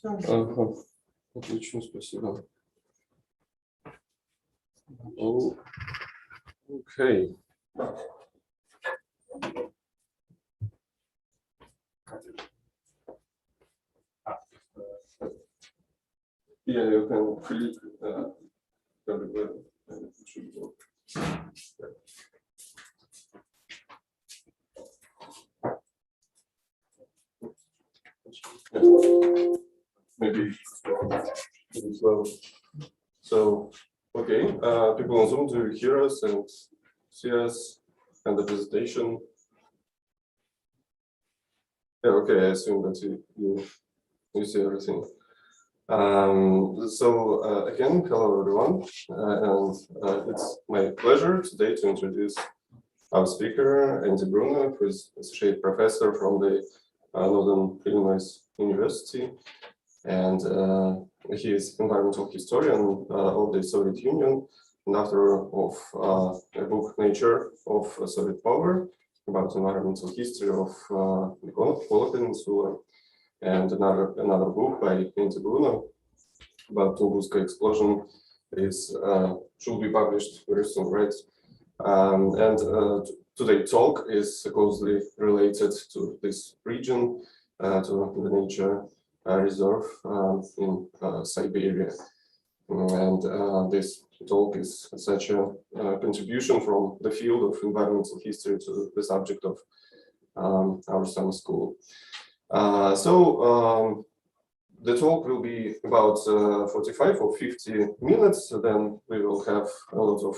Ага, отлично, спасибо. Oh, okay. Yeah, you can click everywhere and it should work. Maybe slow. So, okay, people on Zoom, do you hear us and see us and the presentation? Yeah, okay, I assume that you see everything. Again, hello everyone, and it's my pleasure today to introduce our speaker, Bruno, who is associate professor from the Northern Illinois University, and he is environmental historian of the Soviet Union and author of a book, Nature of Soviet Power, about environmental history of the Kola Peninsula, and another book by Bruno about Tunguska explosion should be published very soon, right? Today's talk is closely related to this region, to the nature reserve in Siberia. And this talk is such a contribution from the field of environmental history to the subject of our summer school. The talk will be about 45 or 50 minutes, then we will have a lot of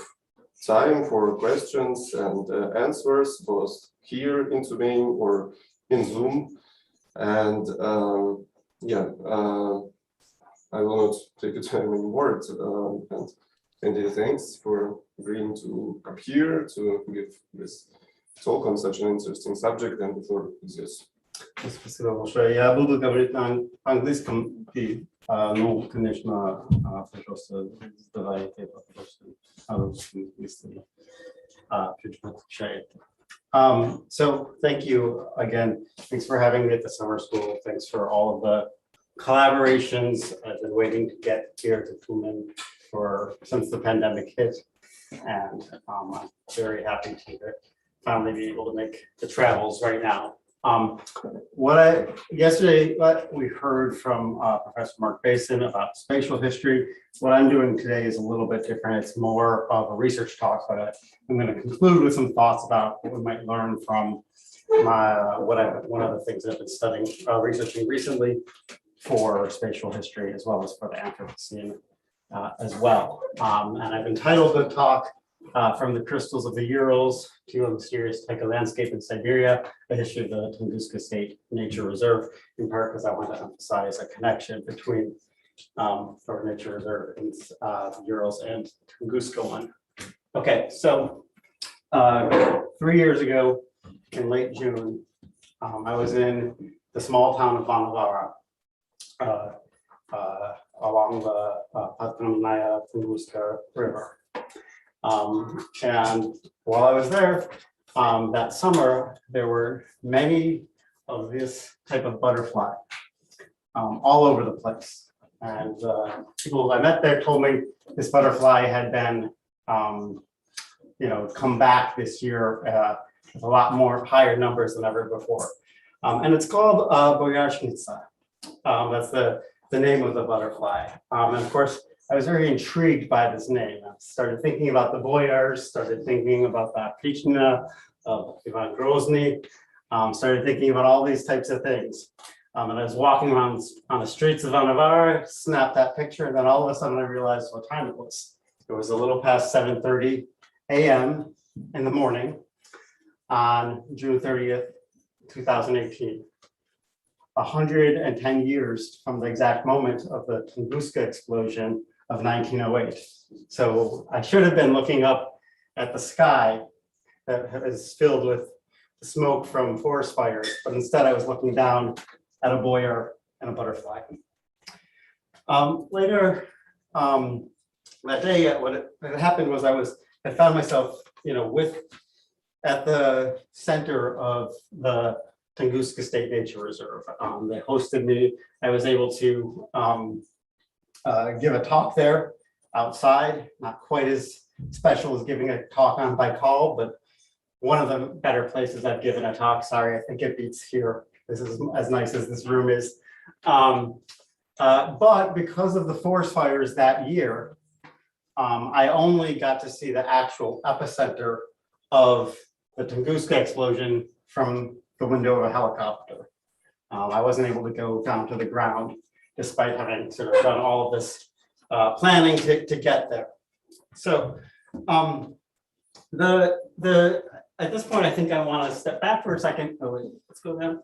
time for questions and answers, both here in Tuvalu or in Zoom. And I will not take the time anymore. And thanks for agreeing to come here to give this talk on such an interesting subject. And the floor is yours. Спасибо большое. Я буду говорить на английском, и, конечно, пожалуйста, задавайте вопросы на русском, если чуть подключаете. So thank you again. Thanks for having me at the summer school. Thanks for all of the collaborations. I've been waiting to get here to Tumen since the pandemic hit, and I'm very happy to finally be able to make the travels right now. Yesterday we heard from Professor Mark Basin about spatial history. What I'm doing today is a little bit different. It's more of a research talk, but I'm going to conclude with some thoughts about what we might learn from one of the things I've been studying, researching recently for spatial history, as well as for the Anthropocene as well. And I've entitled the talk From the Crystals of the Urals to a Mysterious Taiga Landscape in Siberia, a history of the Tunguska State Nature Reserve, in part because I want to emphasize a connection between our nature reserve and the Urals and Tunguska one. Okay, so 3 years ago in late June, I was in the small town of Vanavara along the Patramnaya Tunguska River. And while I was there that summer, there were many of this type of butterfly all over the place. And people I met there told me this butterfly had been, come back this year with a lot more higher numbers than ever before. And it's called Boyarshnica. That's the name of the butterfly. And of course, I was very intrigued by this name. I started thinking about the boyars, started thinking about the Krishna of Ivan Grozny, started thinking about all these types of things. And I was walking around on the streets of Vanavara, snapped that picture, and then all of a sudden I realized what time it was. It was a little past 7:30 a.m. in the morning on June 30th, 2018. 110 years from the exact moment of the Tunguska explosion of 1908. So I should have been looking up at the sky that is filled with smoke from forest fires, but instead I was looking down at a boyar and a butterfly. Later that day, what happened was I found myself, at the center of the Tunguska State Nature Reserve. They hosted me. I was able to give a talk there outside, not quite as special as giving a talk on Baikal, but one of the better places I've given a talk. Sorry, I think it beats here. This is as nice as this room is. But because of the forest fires that year, I only got to see the actual epicenter of the Tunguska explosion from the window of a helicopter. I wasn't able to go down to the ground despite having sort of done all of this planning to get there. So at this point, I think I want to step back for a second. Oh, wait, let's go down.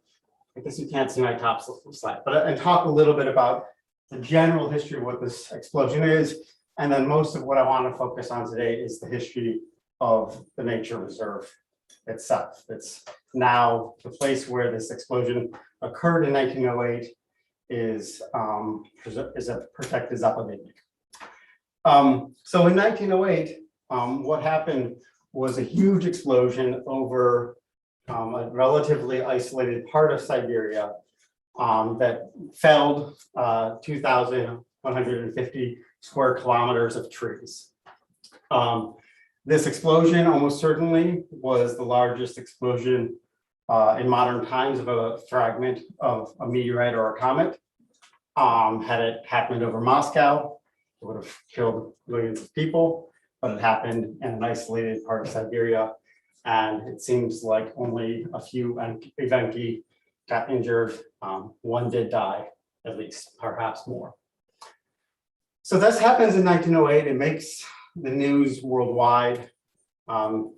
I guess you can't see my top slide, but and talk a little bit about the general history of what this explosion is. And then most of what I want to focus on today is the history of the nature reserve itself. It's now the place where this explosion occurred in 1908 is a protected Zapovednik. So in 1908, what happened was a huge explosion over a relatively isolated part of Siberia that felled 2,150 square kilometers of trees. This explosion almost certainly was the largest explosion in modern times of a fragment of a meteorite or a comet. Had it happened over Moscow, it would have killed millions of people, but it happened in an isolated part of Siberia. And it seems like only a few Evenki got injured. One did die, at least, perhaps more. So this happens in 1908. It makes the news worldwide.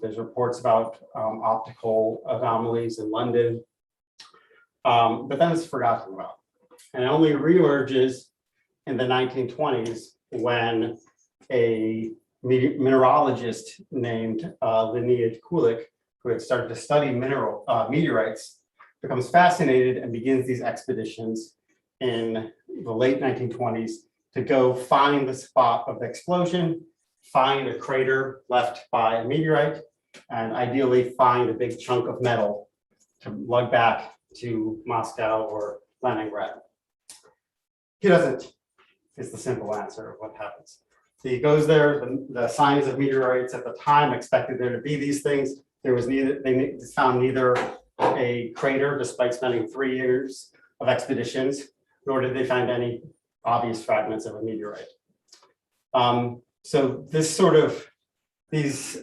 There's reports about optical anomalies in London, but then it's forgotten about. And it only reemerges in the 1920s when a mineralogist named Leonid Kulik, who had started to study meteorites, becomes fascinated and begins these expeditions in the late 1920s to go find the spot of the explosion, find a crater left by a meteorite, and ideally find a big chunk of metal to lug back to Moscow or Leningrad. He doesn't, is the simple answer of what happens. So he goes there, the science of meteorites at the time expected there to be these things. There was neither, they found neither a crater despite spending 3 years of expeditions, nor did they find any obvious fragments of a meteorite. So this sort of, this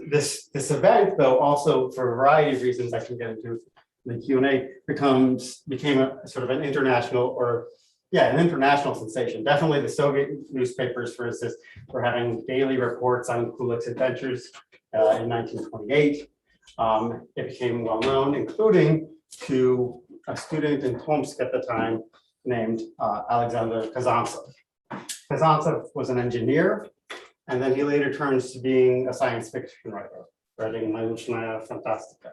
event, though, also for a variety of reasons I can get into in the Q&A, became a sort of an international an international sensation. Definitely the Soviet newspapers, for instance, were having daily reports on Kulik's adventures in 1928. It became well known, including to a student in Tomsk at the time named Alexander Kazantsev. Kazantsev was an engineer, and then he later turns to being a science fiction writer, writing Naучная фантастика.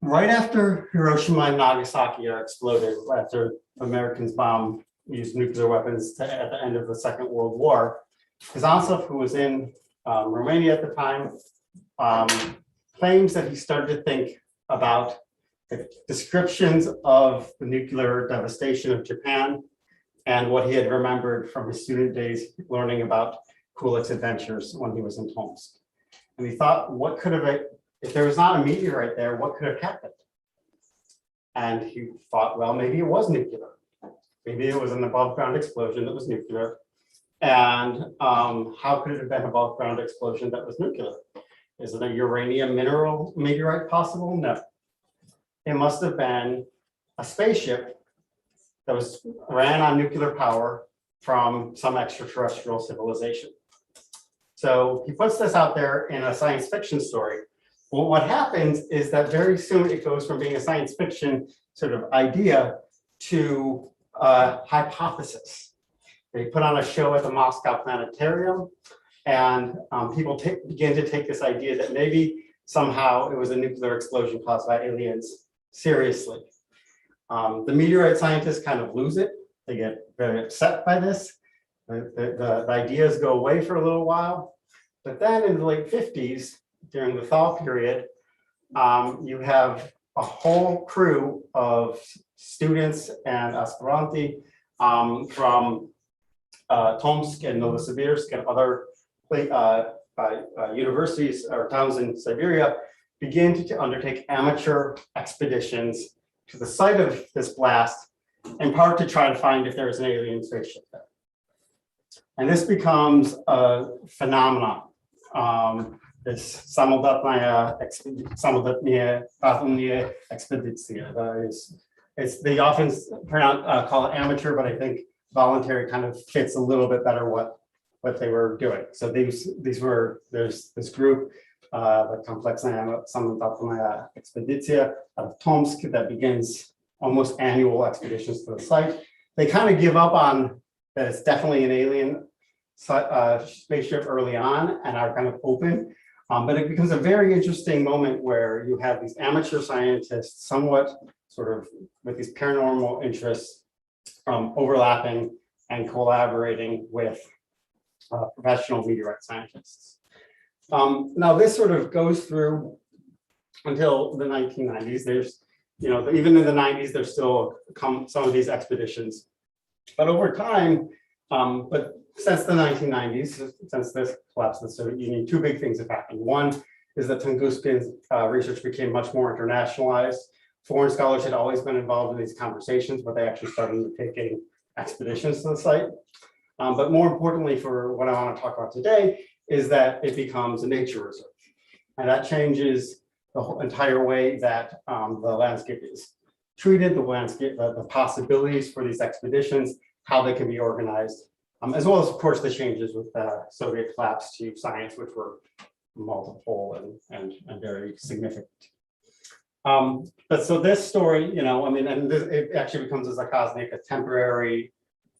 Right after Hiroshima and Nagasaki are exploded, after Americans used nuclear weapons at the end of the Second World War, Kazantsev, who was in Romania at the time, claims that he started to think about the descriptions of the nuclear devastation of Japan and what he had remembered from his student days learning about Kulik's adventures when he was in Tomsk. And he thought, what could have, if there was not a meteorite there, what could have happened? And he thought, well, maybe it was nuclear. Maybe it was an above ground explosion that was nuclear. And how could it have been an above ground explosion that was nuclear? Is it a uranium mineral meteorite possible? No. It must have been a spaceship that ran on nuclear power from some extraterrestrial civilization. So he puts this out there in a science fiction story. Well, what happens is that very soon it goes from being a science fiction sort of idea to a hypothesis. They put on a show at the Moscow Planetarium, and people begin to take this idea that maybe somehow it was a nuclear explosion caused by aliens seriously. The meteorite scientists kind of lose it. They get very upset by this. The ideas go away for a little while. But then in the late 50s, during the thaw period, you have a whole crew of students and aspiranti from Tomsk and Novosibirsk and other universities or towns in Siberia begin to undertake amateur expeditions to the site of this blast, in part to try to find if there is an alien spaceship there. And this becomes a phenomenon. This samostatная expedition. They often call it amateur, but I think voluntary kind of fits a little bit better what they were doing. So there's this group, the Komplexная samostatная expedition out of Tomsk that begins almost annual expeditions to the site. They kind of give up on that it's definitely an alien spaceship early on and are kind of open. But it becomes a very interesting moment where you have these amateur scientists somewhat sort of with these paranormal interests overlapping and collaborating with professional meteorite scientists. Now this sort of goes through until the 1990s. There's, even in the 90s, there's still some of these expeditions. But over time, but since the 1990s, since this collapse of the Soviet Union, two big things have happened. One is that Tunguska's research became much more internationalized. Foreign scholars had always been involved in these conversations, but they actually started undertaking expeditions to the site. But more importantly, for what I want to talk about today, is that it becomes a nature reserve. And that changes the whole entire way that the landscape is treated, the possibilities for these expeditions, how they can be organized, as well as, of course, the changes with the Soviet collapse to science, which were multiple and very significant. But so this story, it actually becomes a Zakaznik, a temporary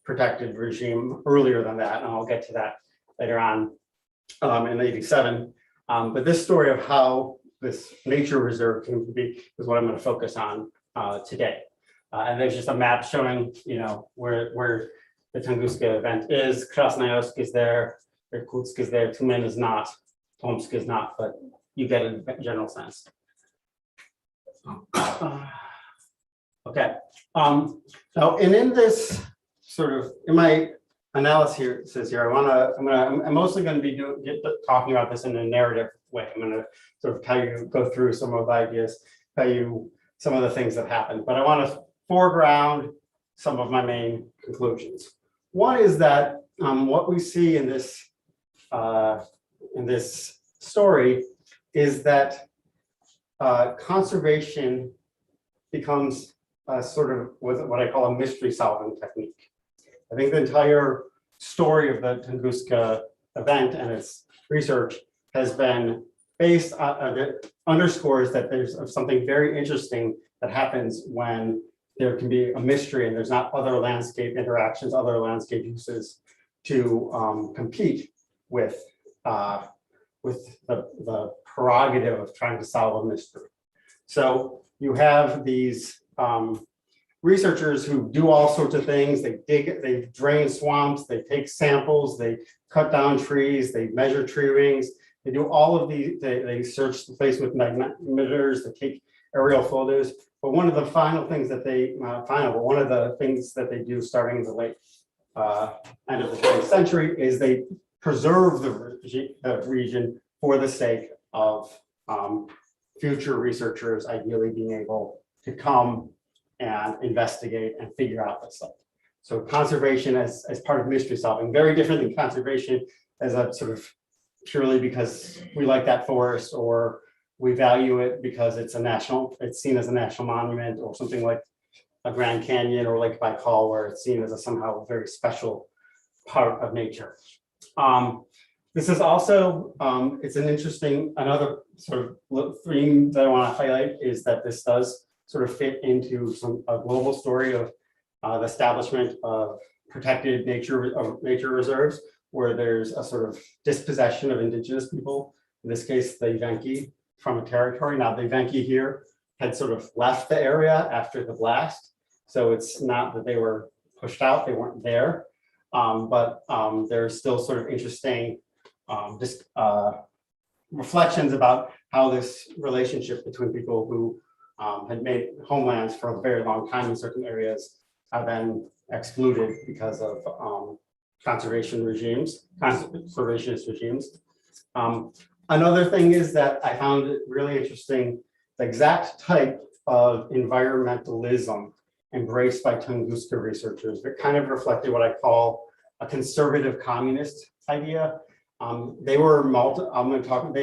protected regime earlier than that, and I'll get to that later on in '87. But this story of how this nature reserve came to be is what I'm going to focus on today. And there's just a map showing, where the Tunguska event is. Krasnoyarsk is there, Irkutsk is there, Tumen is not, Tomsk is not, but you get a general sense. Okay. Now, and in this sort of, in my analysis here, I'm mostly going to be talking about this in a narrative way. I'm going to sort of go through some of the ideas, tell you some of the things that happened, but I want to foreground some of my main conclusions. One is that what we see in this story is that conservation becomes sort of what I call a mystery solving technique. I think the entire story of the Tunguska event and its research has been based on, underscores that there's something very interesting that happens when there can be a mystery and there's not other landscape interactions, other landscape uses to compete with the prerogative of trying to solve a mystery. So you have these researchers who do all sorts of things. They drain swamps, they take samples, they cut down trees, they measure tree rings, they do all of these, they search the place with magnetometers, they take aerial photos. But one of the final things that one of the things that they do starting in the late end of the 20th century is they preserve the region for the sake of future researchers ideally being able to come and investigate and figure out this stuff. So conservation as part of mystery solving, very different than conservation as a sort of purely because we like that forest or we value it because it's seen as a national monument or something like a Grand Canyon or Lake Baikal, where it's seen as a somehow very special part of nature. This is also, it's an interesting, another sort of theme that I want to highlight is that this does sort of fit into a global story of the establishment of protected nature reserves, where there's a sort of dispossession of indigenous people, in this case, the Evenki, from a territory. Now, the Evenki here had sort of left the area after the blast. So it's not that they were pushed out, they weren't there. But there's still sort of interesting reflections about how this relationship between people who had made homelands for a very long time in certain areas are then excluded because of conservationist regimes. Another thing is that I found it really interesting, the exact type of environmentalism embraced by Tunguska researchers that kind of reflected what I call a conservative communist idea. They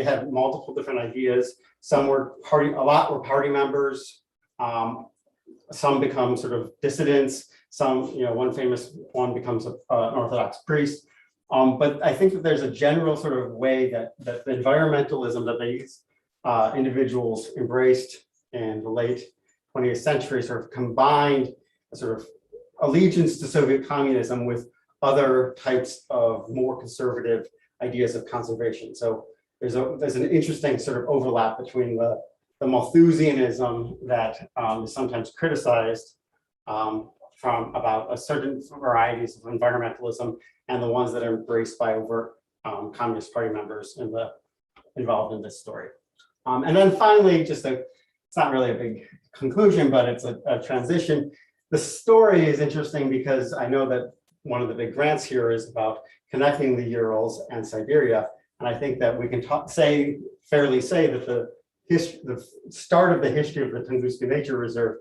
had multiple different ideas. Some were a lot were party members. Some become sort of dissidents. Some, one famous one becomes an Orthodox priest. But I think that there's a general sort of way that the environmentalism that these individuals embraced in the late 20th century sort of combined a sort of allegiance to Soviet communism with other types of more conservative ideas of conservation. So there's an interesting sort of overlap between the Malthusianism that is sometimes criticized from about a certain varieties of environmentalism and the ones that are embraced by overt Communist Party members involved in this story. And then finally, it's not really a big conclusion, but it's a transition. The story is interesting because I know that one of the big grants here is about connecting the Urals and Siberia. And I think that we can fairly say that the start of the history of the Tunguska Nature Reserve,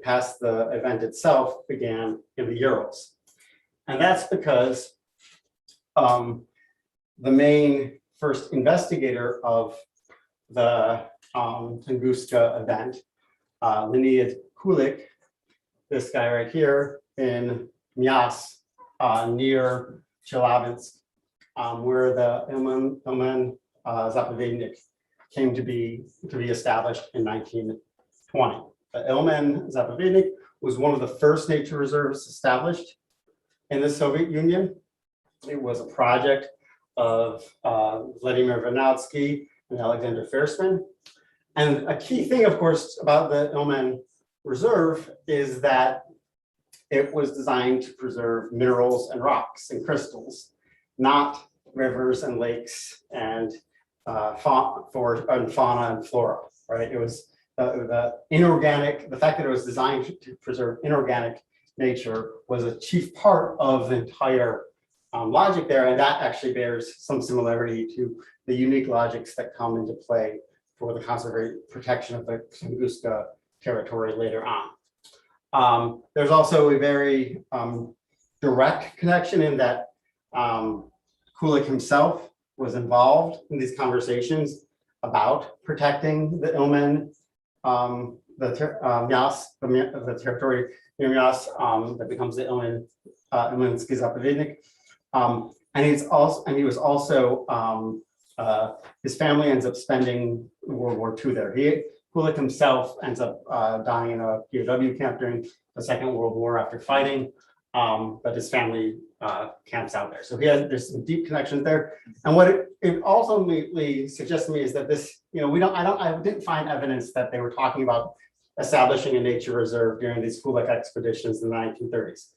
past the event itself, began in the Urals. And that's because the main first investigator of the Tunguska event, Leonid Kulik, this guy right here in Mias, near Chelyabinsk, where the Ilmen Zapovednik came to be established in 1920. The Ilmen Zapovednik was one of the first nature reserves established in the Soviet Union. It was a project of Vladimir Vernadsky and Alexander Fersman. And a key thing, of course, about the Ilmen Reserve is that it was designed to preserve minerals and rocks and crystals, not rivers and lakes and fauna and flora, right? It was the fact that it was designed to preserve inorganic nature was a chief part of the entire logic there, and that actually bears some similarity to the unique logics that come into play for the protection of the Tunguska territory later on. There's also a very direct connection in that Kulik himself was involved in these conversations about protecting the Ilmen, the territory near Mias that becomes the Ilmenski Zapovednik. And he was also his family ends up spending World War II there. Kulik himself ends up dying in a POW camp during the Second World War after fighting, but his family camps out there. So there's some deep connections there. And what it ultimately suggests to me is that this, I didn't find evidence that they were talking about establishing a nature reserve during these Kulik expeditions in the 1930s.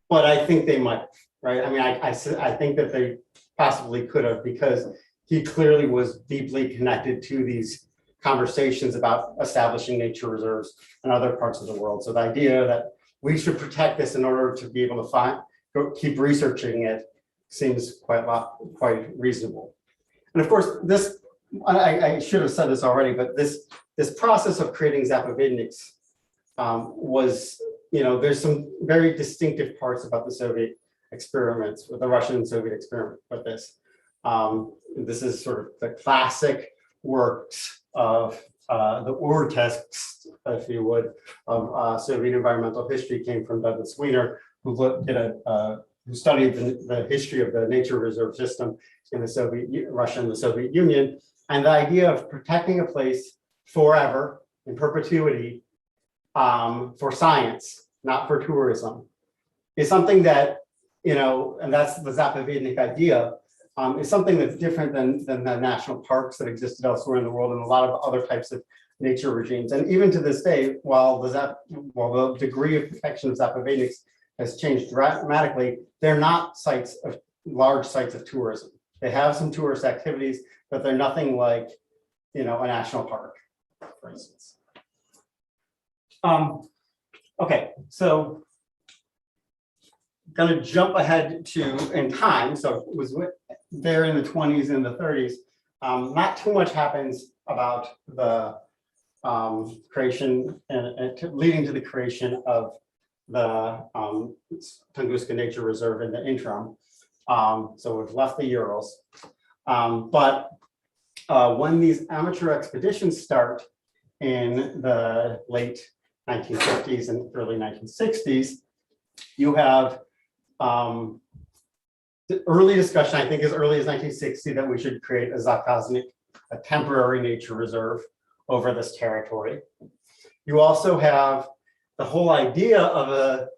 But I think they might, right? I mean, I think that they possibly could have, because he clearly was deeply connected to these conversations about establishing nature reserves in other parts of the world. So the idea that we should protect this in order to be able to keep researching it seems quite reasonable. And of course, I should have said this already, but this process of creating Zapovedniks was, there's some very distinctive parts about the Soviet experiments, with the Russian and Soviet experiment with this. This is sort of the classic works of the Ur-texts, if you would, of Soviet environmental history came from Douglas Wiener, who studied the history of the nature reserve system in Russia and the Soviet Union, and the idea of protecting a place forever, in perpetuity, for science, not for tourism, is something that, and that's the Zapovednik idea, is something that's different than the national parks that existed elsewhere in the world and a lot of other types of nature regimes. And even to this day, while the degree of protection of Zapovedniks has changed dramatically, they're not large sites of tourism. They have some tourist activities, but they're nothing like, a national park, for instance. Okay, so going to jump ahead to in time. So it was there in the 20s and the 30s. Not too much happens about the creation and leading to the creation of the Tunguska Nature Reserve in the interim. So we've left the Urals. But when these amateur expeditions start in the late 1950s and early 1960s, you have the early discussion, I think as early as 1960, that we should create a Zakaznik, a temporary nature reserve over this territory. You also have the whole idea of a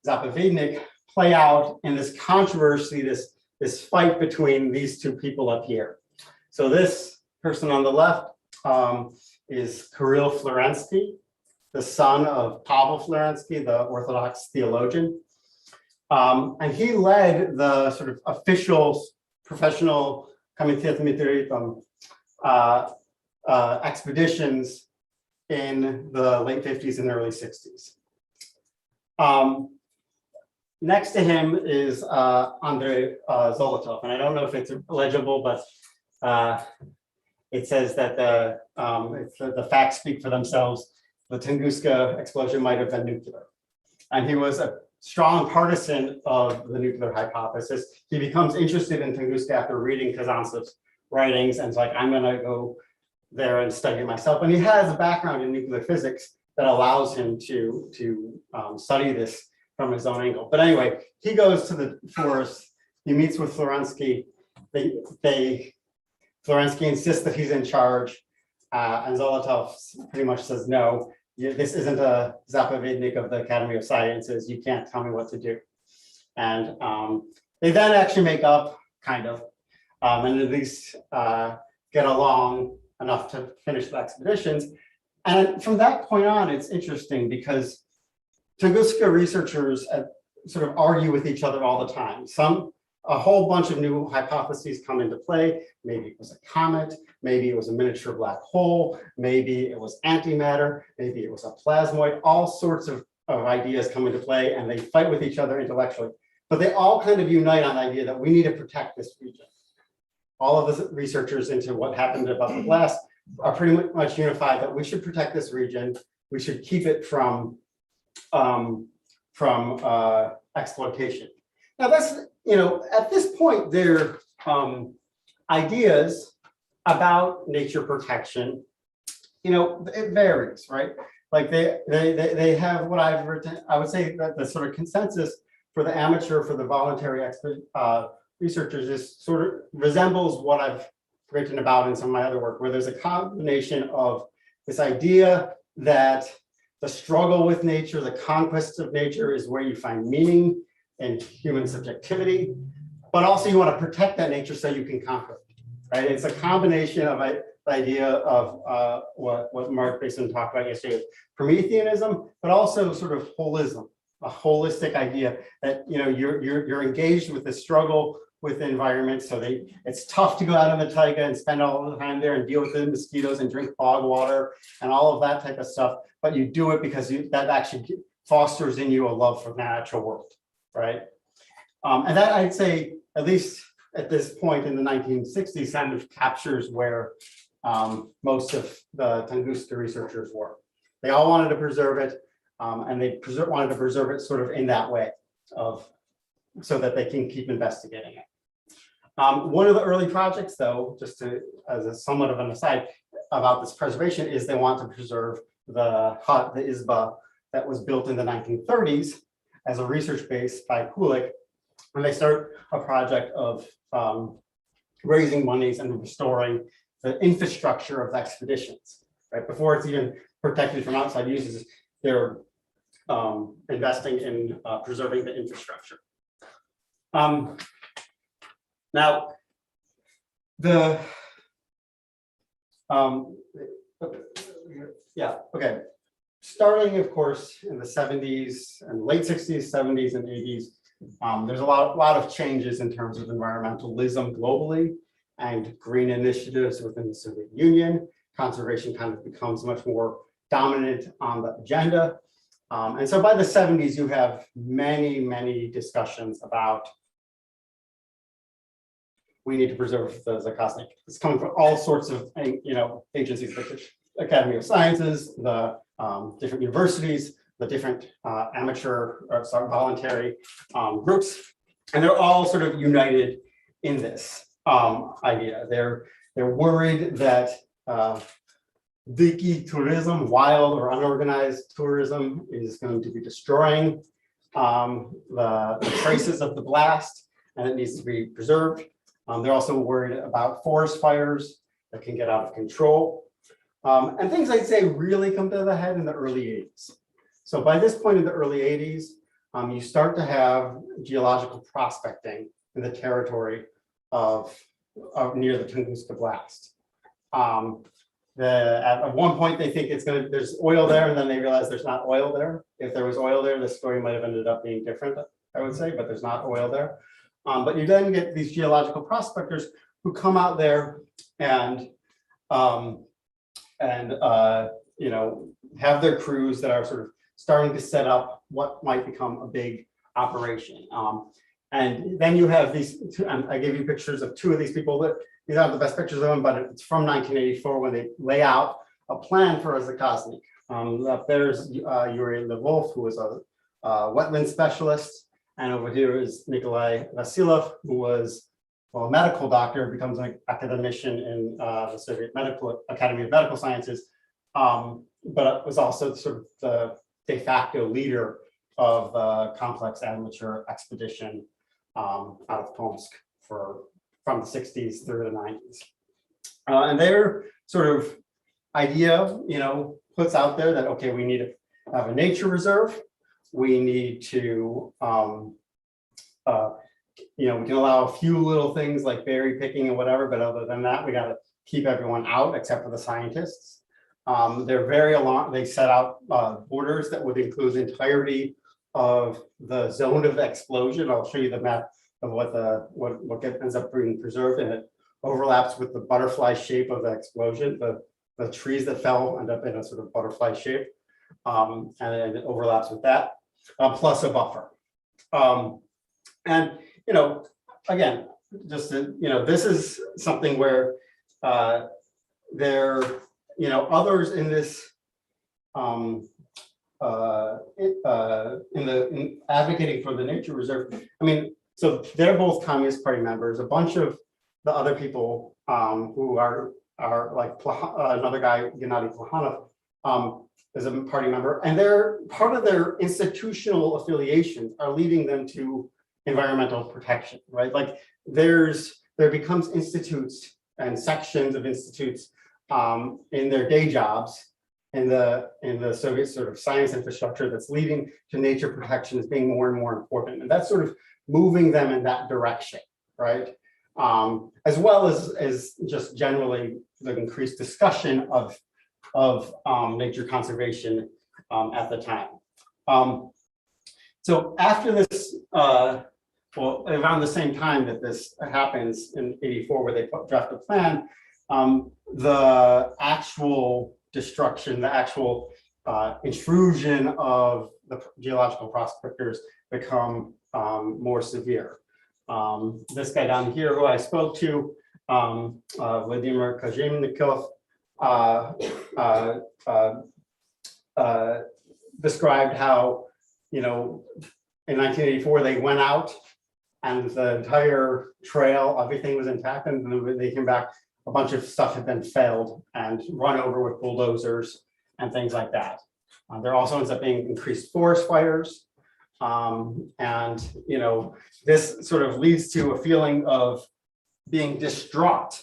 Zapovednik play out in this controversy, this fight between these two people up here. So this person on the left is Kirill Florensky, the son of Pavel Florensky, the Orthodox theologian. And he led the sort of official professional Komitet Mitteritum expeditions in the late 50s and early 60s. Next to him is Andrei Zolotov, and I don't know if it's legible, but it says that the facts speak for themselves. The Tunguska explosion might have been nuclear, and he was a strong partisan of the nuclear hypothesis. He becomes interested in Tunguska after reading Kazantsev's writings, and it's like, I'm going to go there and study it myself. And he has a background in nuclear physics that allows him to study this from his own angle. But anyway, he goes to the forest. He meets with Florensky. Florensky insists that he's in charge, and Zolotov pretty much says, no, this isn't a Zapovednik of the Academy of Sciences. You can't tell me what to do. And they then actually make up, kind of, and at least get along enough to finish the expeditions. And from that point on, it's interesting because Tunguska researchers sort of argue with each other all the time. A whole bunch of new hypotheses come into play. Maybe it was a comet, maybe it was a miniature black hole, maybe it was antimatter, maybe it was a plasmoid. All sorts of ideas come into play, and they fight with each other intellectually. But they all kind of unite on the idea that we need to protect this region. All of the researchers into what happened above the blast are pretty much unified that we should protect this region. We should keep it from exploitation. Now that's, at this point, their ideas about nature protection, it varies, right? Like they have what I've written. I would say that the sort of consensus for the amateur, for the voluntary researchers is sort of resembles what I've written about in some of my other work, where there's a combination of this idea that the struggle with nature, the conquest of nature is where you find meaning and human subjectivity, but also you want to protect that nature so you can conquer it, right? It's a combination of the idea of what Mark Basin talked about yesterday, Prometheanism, but also sort of holism, a holistic idea that you're engaged with the struggle with the environment. So it's tough to go out in the taiga and spend all the time there and deal with the mosquitoes and drink bog water and all of that type of stuff, but you do it because that actually fosters in you a love for the natural world. Right. And that, I'd say, at least at this point in the 1960s, kind of captures where most of the Tunguska researchers were. They all wanted to preserve it, and they wanted to preserve it sort of in that way, so that they can keep investigating it. One of the early projects, though, just as a somewhat of an aside about this preservation, is they want to preserve the hut, the izba, that was built in the 1930s. As a research base by Kulik, and they start a project of raising monies and restoring the infrastructure of the expeditions. Right before it's even protected from outside uses, they're investing in preserving the infrastructure. Now, starting, of course, in the 70s and late 60s, 70s, and 80s, there's a lot of changes in terms of environmentalism globally and green initiatives within the Soviet Union. Conservation kind of becomes much more dominant on the agenda. And so by the 70s, you have many, many discussions about we need to preserve the Zakosnik. It's coming from all sorts of agencies, like the Academy of Sciences, the different universities, the different voluntary groups, and they're all sort of united in this idea. They're worried that diki tourism, wild or unorganized tourism, is going to be destroying the traces of the blast, and it needs to be preserved. They're also worried about forest fires that can get out of control. And things I'd say really come to the head in the early 80s. So by this point in the early 80s, you start to have geological prospecting in the territory of near the Tunguska blast. At one point they think there's oil there, and then they realize there's not oil there. If there was oil there, the story might have ended up being different, I would say, but there's not oil there. But you then get these geological prospectors who come out there and have their crews that are sort of starting to set up what might become a big operation. And then you have these two, and I gave you pictures of two of these people. These aren't the best pictures of them, but it's from 1984 when they lay out a plan for a Zakosnik. Up there's Yuri Lvov, who was a wetland specialist. And over here is Nikolai Vasilov, who was a medical doctor, becomes an academician in the Soviet Academy of Medical Sciences, but was also sort of the de facto leader of the complex amateur expedition out of Tomsk from the 60s through the 90s. And their sort of idea, puts out there that, okay, we need to have a nature reserve. We need to, we can allow a few little things like berry picking and whatever, but other than that, we got to keep everyone out except for the scientists. They're very alarmed. They set out borders that would include the entirety of the zone of the explosion. I'll show you the map of what ends up being preserved, and it overlaps with the butterfly shape of the explosion. The trees that fell end up in a sort of butterfly shape, and it overlaps with that, plus a buffer. And again, just to, this is something where others in this in advocating for the nature reserve. So they're both Communist Party members. A bunch of the other people who are like another guy, Gennady Plekhanov, is a party member, and they're part of their institutional affiliations are leading them to environmental protection, right? Like there becomes institutes and sections of institutes in their day jobs in the Soviet sort of science infrastructure that's leading to nature protection as being more and more important, and that's sort of moving them in that direction, right? As well as just generally the increased discussion of nature conservation at the time. So after this, around the same time that this happens in '84, where they draft a plan, the actual destruction, the actual intrusion of the geological prospectors become more severe. This guy down here, who I spoke to, Vladimir Kozhemnikov, described how, in 1984, they went out and the entire trail, everything was intact, and when they came back, a bunch of stuff had been felled and run over with bulldozers and things like that. There also ends up being increased forest fires. And this sort of leads to a feeling of being distraught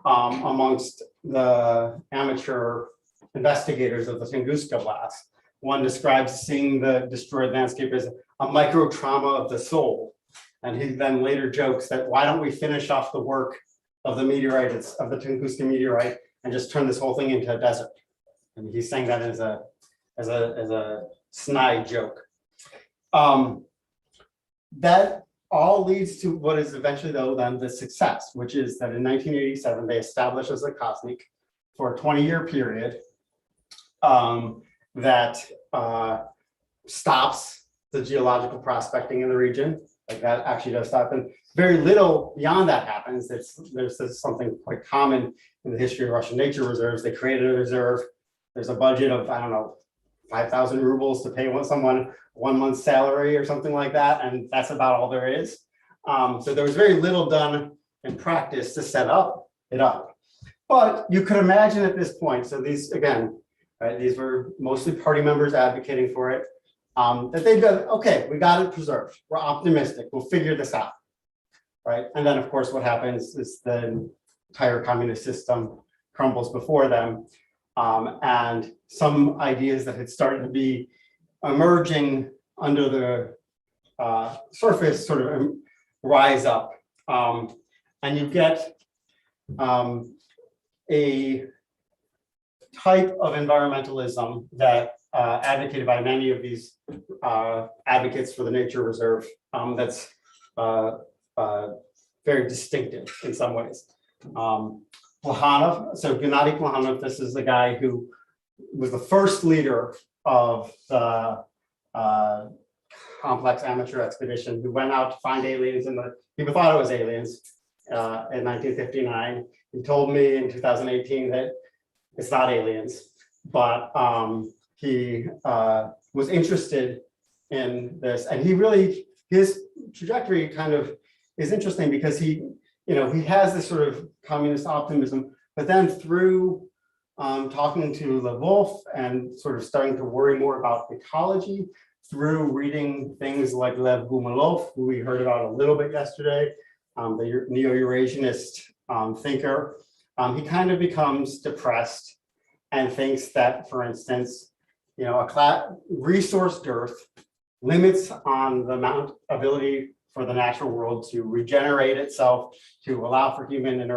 amongst the amateur investigators of the Tunguska blast. One describes seeing the destroyed landscape as a micro trauma of the soul. And he then later jokes that, why don't we finish off the work of the meteorite, of the Tunguska meteorite, and just turn this whole thing into a desert? And he's saying that as a snide joke. That all leads to what is eventually, though, then the success, which is that in 1987, they established as a Zakosnik for a 20-year period. that stops the geological prospecting in the region. Like that actually does stop, and very little beyond that happens. There's something quite common in the history of Russian nature reserves. They created a reserve. There's a budget of, I don't know, 5,000 rubles to pay someone 1 month's salary or something like that, and that's about all there is. So there was very little done in practice to set it up. But you could imagine at this point, so these, again, right, these were mostly party members advocating for it, that they've done, okay, we got it preserved. We're optimistic. We'll figure this out, right? And then, of course, what happens is the entire communist system crumbles before them, and some ideas that had started to be emerging under the surface sort of rise up, and you get a type of environmentalism that advocated by many of these advocates for the nature reserve that's very distinctive in some ways. Plekhanov, so Gennady Plekhanov, this is the guy who was the first leader of the complex amateur expedition who went out to find aliens he thought it was aliens in 1959. He told me in 2018 that it's not aliens, but he was interested in this, and his trajectory kind of is interesting because he has this sort of communist optimism, but then through talking to Lvov and sort of starting to worry more about ecology, through reading things like Lev Gumalov, who we heard about a little bit yesterday, the neo-Eurasianist thinker, he kind of becomes depressed and thinks that, for instance, a resource dearth limits on the ability for the natural world to regenerate itself, to allow for human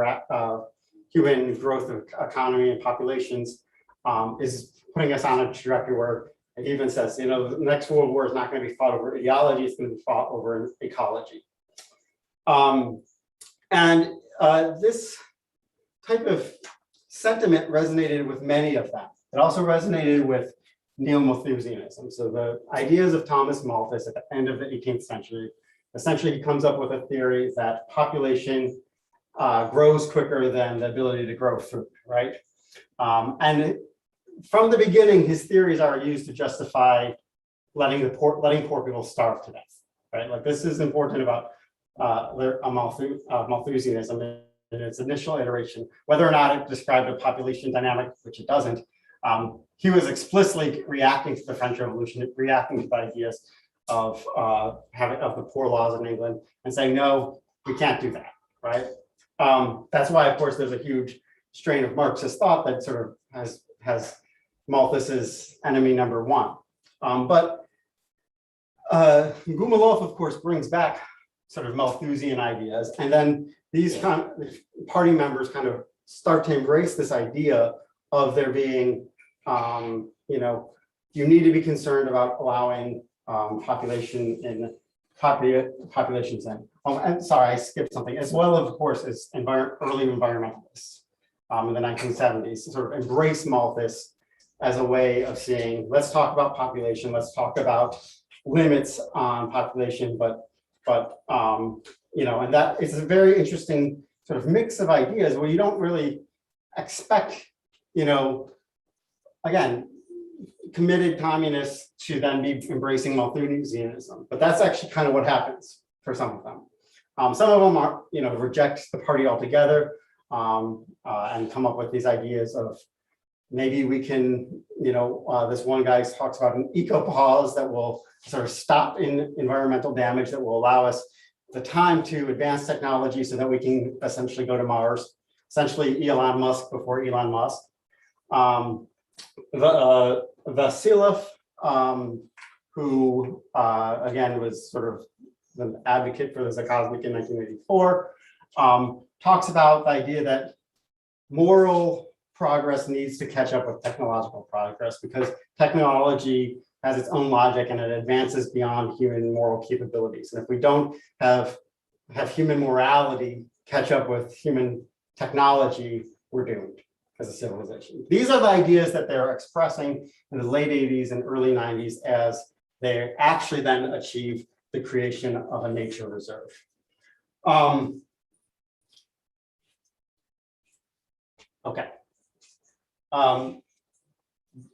growth of economy and populations, is putting us on a trajectory where it even says, the next world war is not going to be fought over ideology, it's going to be fought over ecology. This type of sentiment resonated with many of them. It also resonated with neo-Malthusianism. So the ideas of Thomas Malthus at the end of the 18th century, essentially he comes up with a theory that population grows quicker than the ability to grow food, right? And from the beginning, his theories are used to justify letting poor people starve to death, right? Like this is important about Malthusianism in its initial iteration, whether or not it described a population dynamic, which it doesn't. He was explicitly reacting to the French Revolution, reacting to the ideas of the poor laws in England, and saying, no, we can't do that, right? That's why, of course, there's a huge strain of Marxist thought that sort of has Malthus's enemy number one. But Gumalov, of course, brings back sort of Malthusian ideas, and then these party members kind of start to embrace this idea of there being, you need to be concerned about allowing populations in. And sorry, I skipped something. As well, of course, as early environmentalists in the 1970s sort of embrace Malthus as a way of saying, let's talk about population, let's talk about limits on population, and that is a very interesting sort of mix of ideas where you don't really expect, again, committed communists to then be embracing Malthusianism, but that's actually kind of what happens for some of them. Some of them are, reject the party altogether and come up with these ideas of maybe we can, this one guy talks about an eco-pause that will sort of stop environmental damage, that will allow us the time to advance technology so that we can essentially go to Mars, essentially Elon Musk before Elon Musk. Vasilov, who again was sort of the advocate for the Zakosnik in 1984, talks about the idea that moral progress needs to catch up with technological progress because technology has its own logic and it advances beyond human moral capabilities. And if we don't have human morality catch up with human technology, we're doomed. as a civilization. These are the ideas that they're expressing in the late 80s and early 90s as they actually then achieve the creation of a nature reserve. Okay.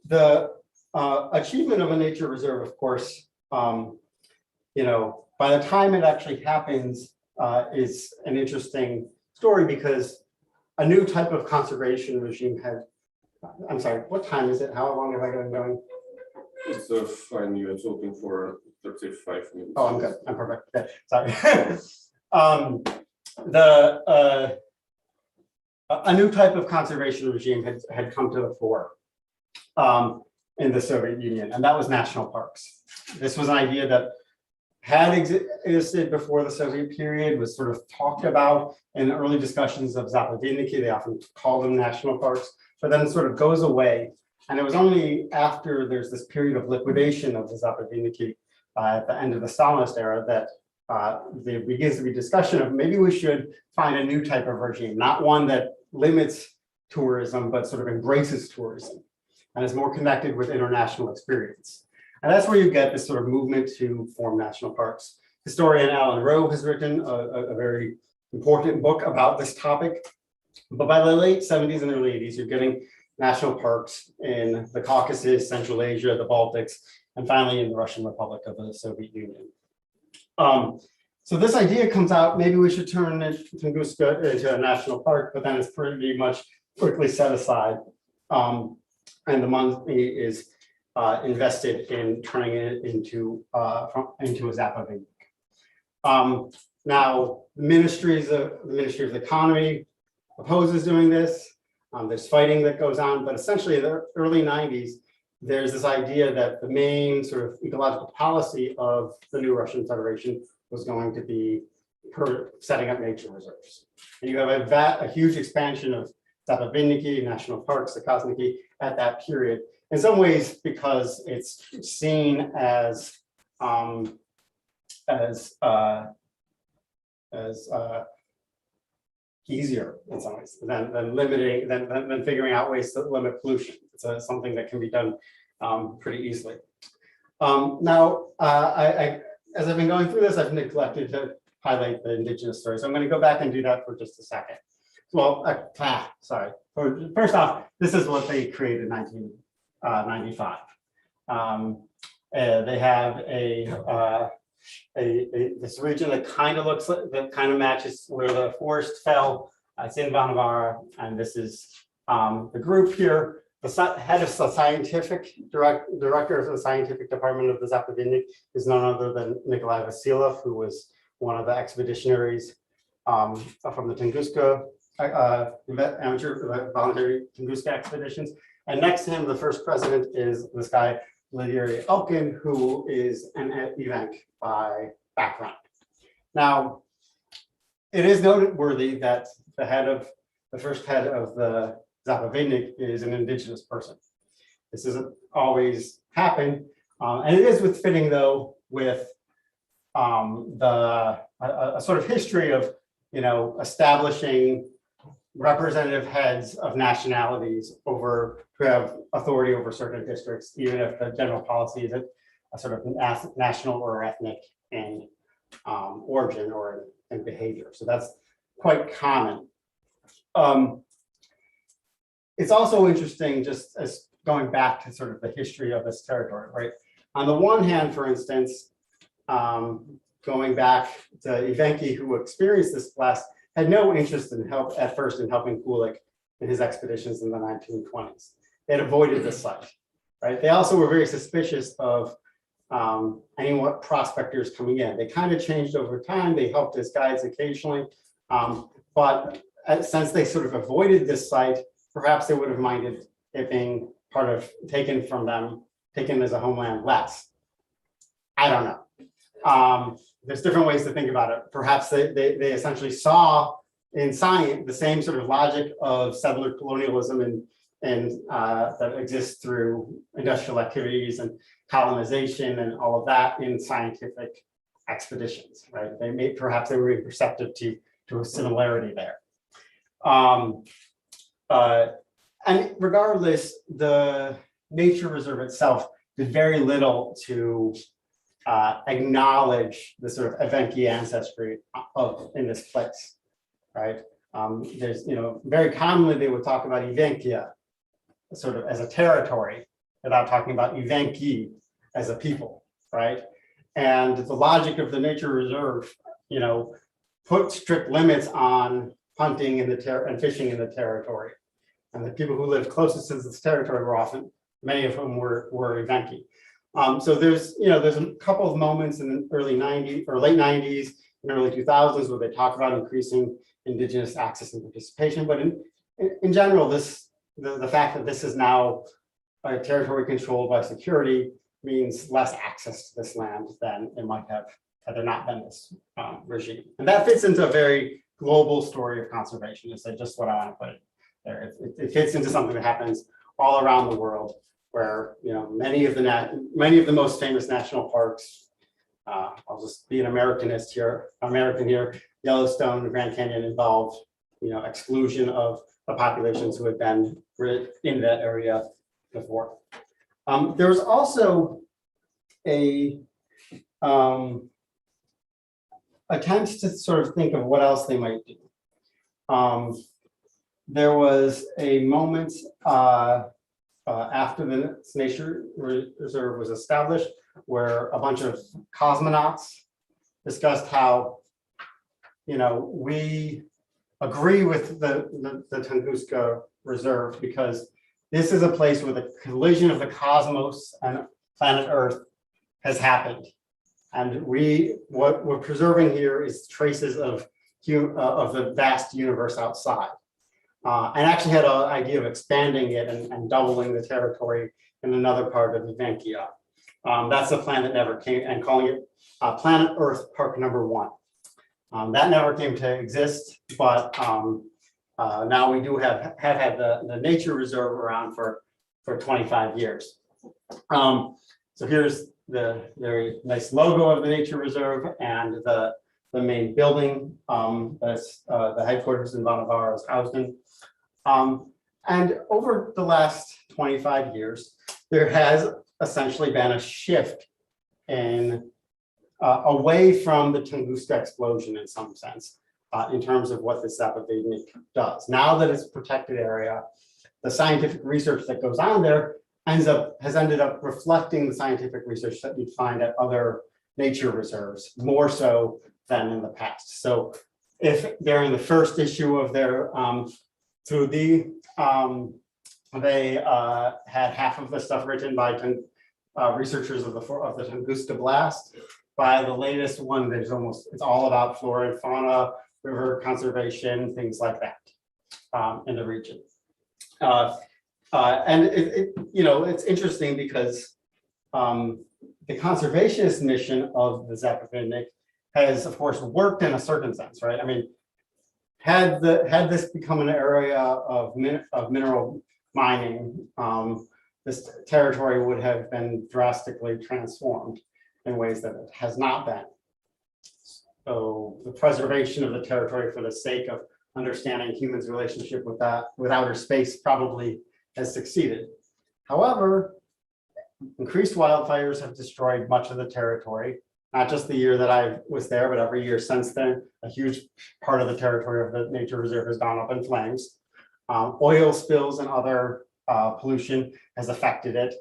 The achievement of a nature reserve, of course, you know, by the time it actually happens, is an interesting story because a new type of conservation regime had, I'm sorry, what time is it? How long have I been going? It's fine, you're talking for 35 minutes. Oh, I'm good. I'm perfect. Okay. Sorry. A new type of conservation regime had come to the fore in the Soviet Union, and that was national parks. This was an idea that had existed before the Soviet period, was sort of talked about in the early discussions of zapovedniki. They often call them national parks, but then sort of goes away. And it was only after there's this period of liquidation of the zapovedniki at the end of the Stalinist era that there begins to be discussion of maybe we should find a new type of regime, not one that limits tourism, but sort of embraces tourism and is more connected with international experience. And that's where you get this sort of movement to form national parks. Historian Alan Rowe has written a very important book about this topic. But by the late 70s and early 80s, you're getting national parks in the Caucasus, Central Asia, the Baltics, and finally in the Russian Republic of the Soviet Union. So this idea comes out, maybe we should turn Tunguska into a national park, but then it's pretty much quickly set aside. And the money is invested in turning it into a zapovednik. Now, the Ministry of the Economy opposes doing this. There's fighting that goes on, but essentially in the early 90s, there's this idea that the main sort of ecological policy of the new Russian Federation was going to be setting up nature reserves. And you have a huge expansion of zapovedniki, national parks, the Kosniki at that period. In some ways, because it's seen as easier in some ways than figuring out ways to limit pollution. It's something that can be done pretty easily. Now, as I've been going through this, I've neglected to highlight the indigenous story. So I'm going to go back and do that for just a second. Well, sorry. First off, this is what they created in 1995. They have this region that kind of looks like, that kind of matches where the forest fell. It's in Vanavara, and this is the group here. The head of the scientific director of the scientific department of the Zapovednik is none other than Nikolai Vasilyev, who was one of the expeditionaries from the Tunguska amateur voluntary Tunguska expeditions. And next to him, the first president is this guy, Vladimir Elkin, who is an evank by background. Now, it is noteworthy that the first head of the Zapovednik is an indigenous person. This doesn't always happen, and it is fitting though with a sort of history of establishing representative heads of nationalities who have authority over certain districts, even if the general policy is a sort of national or ethnic in origin or in behavior. So that's quite common. It's also interesting, just as going back to sort of the history of this territory, right? On the one hand, for instance, going back to Evenki, who experienced this blast, had no interest at first in helping Kulik in his expeditions in the 1920s. They had avoided the site, right? They also were very suspicious of any prospectors coming in. They kind of changed over time. They helped as guides occasionally, but since they sort of avoided this site, perhaps they would have minded it being taken as a homeland less. I don't know. There's different ways to think about it. Perhaps they essentially saw in science the same sort of logic of settler colonialism and that exists through industrial activities and colonization and all of that in scientific expeditions, right? Perhaps they were being perceptive to a similarity there. And regardless, the nature reserve itself did very little to acknowledge the sort of Evenki ancestry in this place, right? There's, very commonly they would talk about Evenkia sort of as a territory without talking about Evenki as a people, right? And the logic of the nature reserve, put strict limits on hunting in and fishing in the territory. And the people who lived closest to this territory were often, many of whom were Evenki. So there's a couple of moments in the early 90s or late 90s and early 2000s where they talk about increasing indigenous access and participation. But in general, the fact that this is now a territory controlled by security means less access to this land than it might have had there not been this regime. And that fits into a very global story of conservation. Is just what I want to put it there. It fits into something that happens all around the world, where many of the most famous national parks. I'll just be an American here. Yellowstone, the Grand Canyon involved exclusion of the populations who had been in that area before. There was also a attempt to sort of think of what else they might do. There was a moment after the nature reserve was established where a bunch of cosmonauts discussed how we agree with the Tunguska Reserve because this is a place where the collision of the cosmos and planet Earth has happened. And what we're preserving here is traces of the vast universe outside. And actually had an idea of expanding it and doubling the territory in another part of Evenkia. That's a plan that never came, and calling it Planet Earth Park Number 1. That never came to exist, but now we do have had the nature reserve around for 25 years. So here's the very nice logo of the nature reserve and the main building that's the headquarters in Vanavara is housed in. And over the last 25 years, there has essentially been a shift in away from the Tunguska explosion in some sense, in terms of what the Zapovednik does. Now that it's a protected area, the scientific research that goes on there has ended up reflecting the scientific research that you'd find at other nature reserves, more so than in the past. So if they're in the first issue of their they had half of the stuff written by researchers of the Tunguska blast. By the latest one, it's all about flora and fauna, river conservation, things like that in the region. And it's interesting because the conservationist mission of the Zapovednik has, of course, worked in a certain sense, right? I mean, had this become an area of mineral mining, this territory would have been drastically transformed in ways that it has not been. So the preservation of the territory for the sake of understanding humans' relationship with outer space probably has succeeded. However, increased wildfires have destroyed much of the territory, not just the year that I was there, but every year since then. A huge part of the territory of the nature reserve has gone up in flames. Oil spills and other pollution has affected it.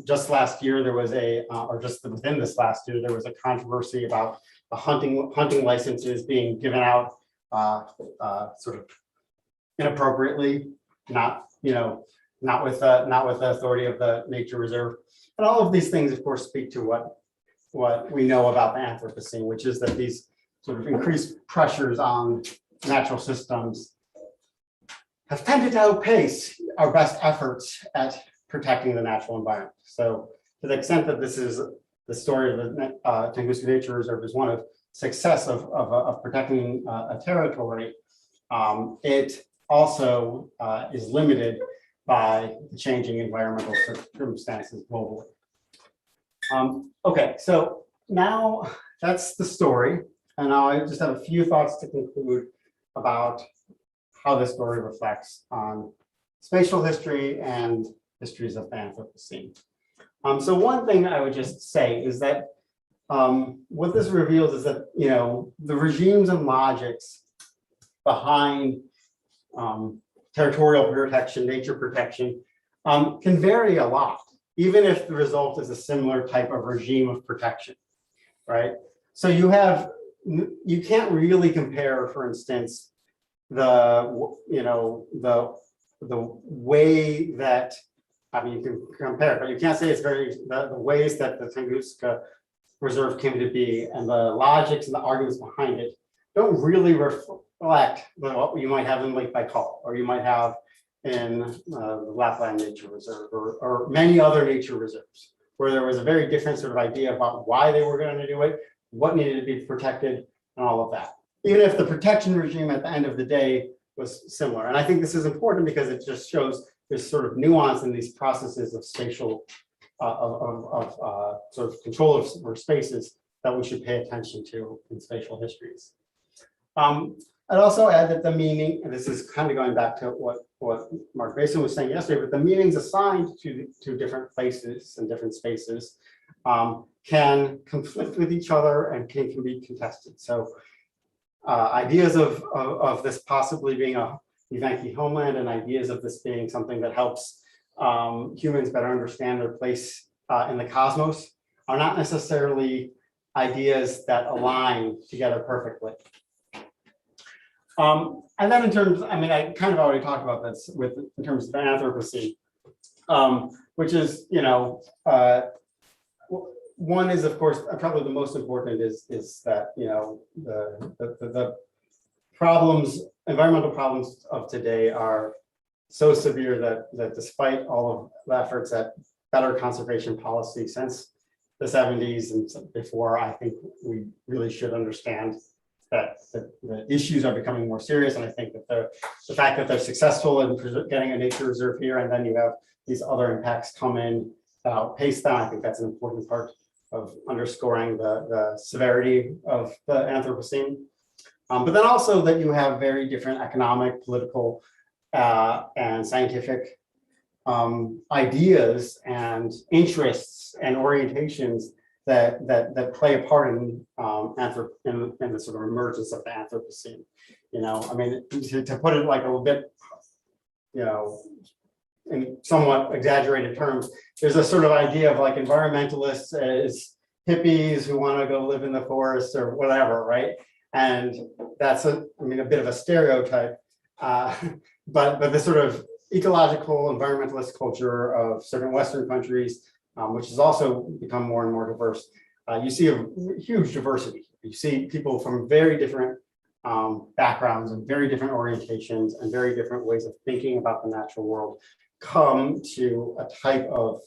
Just last year, there was or just within this last year, there was a controversy about the hunting licenses being given out sort of inappropriately, not with the authority of the nature reserve. And all of these things, of course, speak to what we know about the Anthropocene, which is that these sort of increased pressures on natural systems have tended to outpace our best efforts at protecting the natural environment. So to the extent that this is the story of the Tunguska Nature Reserve is one of success of protecting a territory, it also is limited by the changing environmental circumstances globally. Okay, so now that's the story. And now I just have a few thoughts to conclude about how this story reflects on spatial history and histories of the Anthropocene. So one thing I would just say is that what this reveals is that, you know, the regimes and logics behind territorial protection, nature protection, can vary a lot, even if the result is a similar type of regime of protection, right? So you can't really compare, for instance, the way that, I mean, you can compare, but you can't say it's the ways that the Tunguska Reserve came to be and the logics and the arguments behind it don't really reflect what you might have in Lake Baikal, or you might have in the Lapland Nature Reserve, or many other nature reserves, where there was a very different sort of idea about why they were going to do it, what needed to be protected, and all of that. Even if the protection regime at the end of the day was similar. And I think this is important because it just shows there's sort of nuance in these processes of spatial, sort of control of spaces that we should pay attention to in spatial histories. I'd also add that the meaning, and this is kind of going back to what Mark Basin was saying yesterday, but the meanings assigned to different places and different spaces can conflict with each other and can be contested. So ideas of this possibly being a Evenki homeland and ideas of this being something that helps humans better understand their place in the cosmos are not necessarily ideas that align together perfectly. And then in terms, I mean, I kind of already talked about this in terms of the Anthropocene, which is, you know, one is, of course, probably the most important is that, you know, the problems, environmental problems of today are so severe that despite all of the efforts at better conservation policy since the 70s and before, I think we really should understand that the issues are becoming more serious. And I think that the fact that they're successful in getting a nature reserve here, and then you have these other impacts come in that outpace them, I think that's an important part of underscoring the severity of the Anthropocene. But then also that you have very different economic, political, and scientific ideas and interests and orientations that play a part in the sort of emergence of the Anthropocene. You know, I mean, to put it like a little bit, you know, in somewhat exaggerated terms, there's a sort of idea of like environmentalists as hippies who want to go live in the forest or whatever, right? And that's a bit of a stereotype, but the sort of ecological environmentalist culture of certain Western countries, which has also become more and more diverse. You see a huge diversity. You see people from very different backgrounds and very different orientations and very different ways of thinking about the natural world come to a type of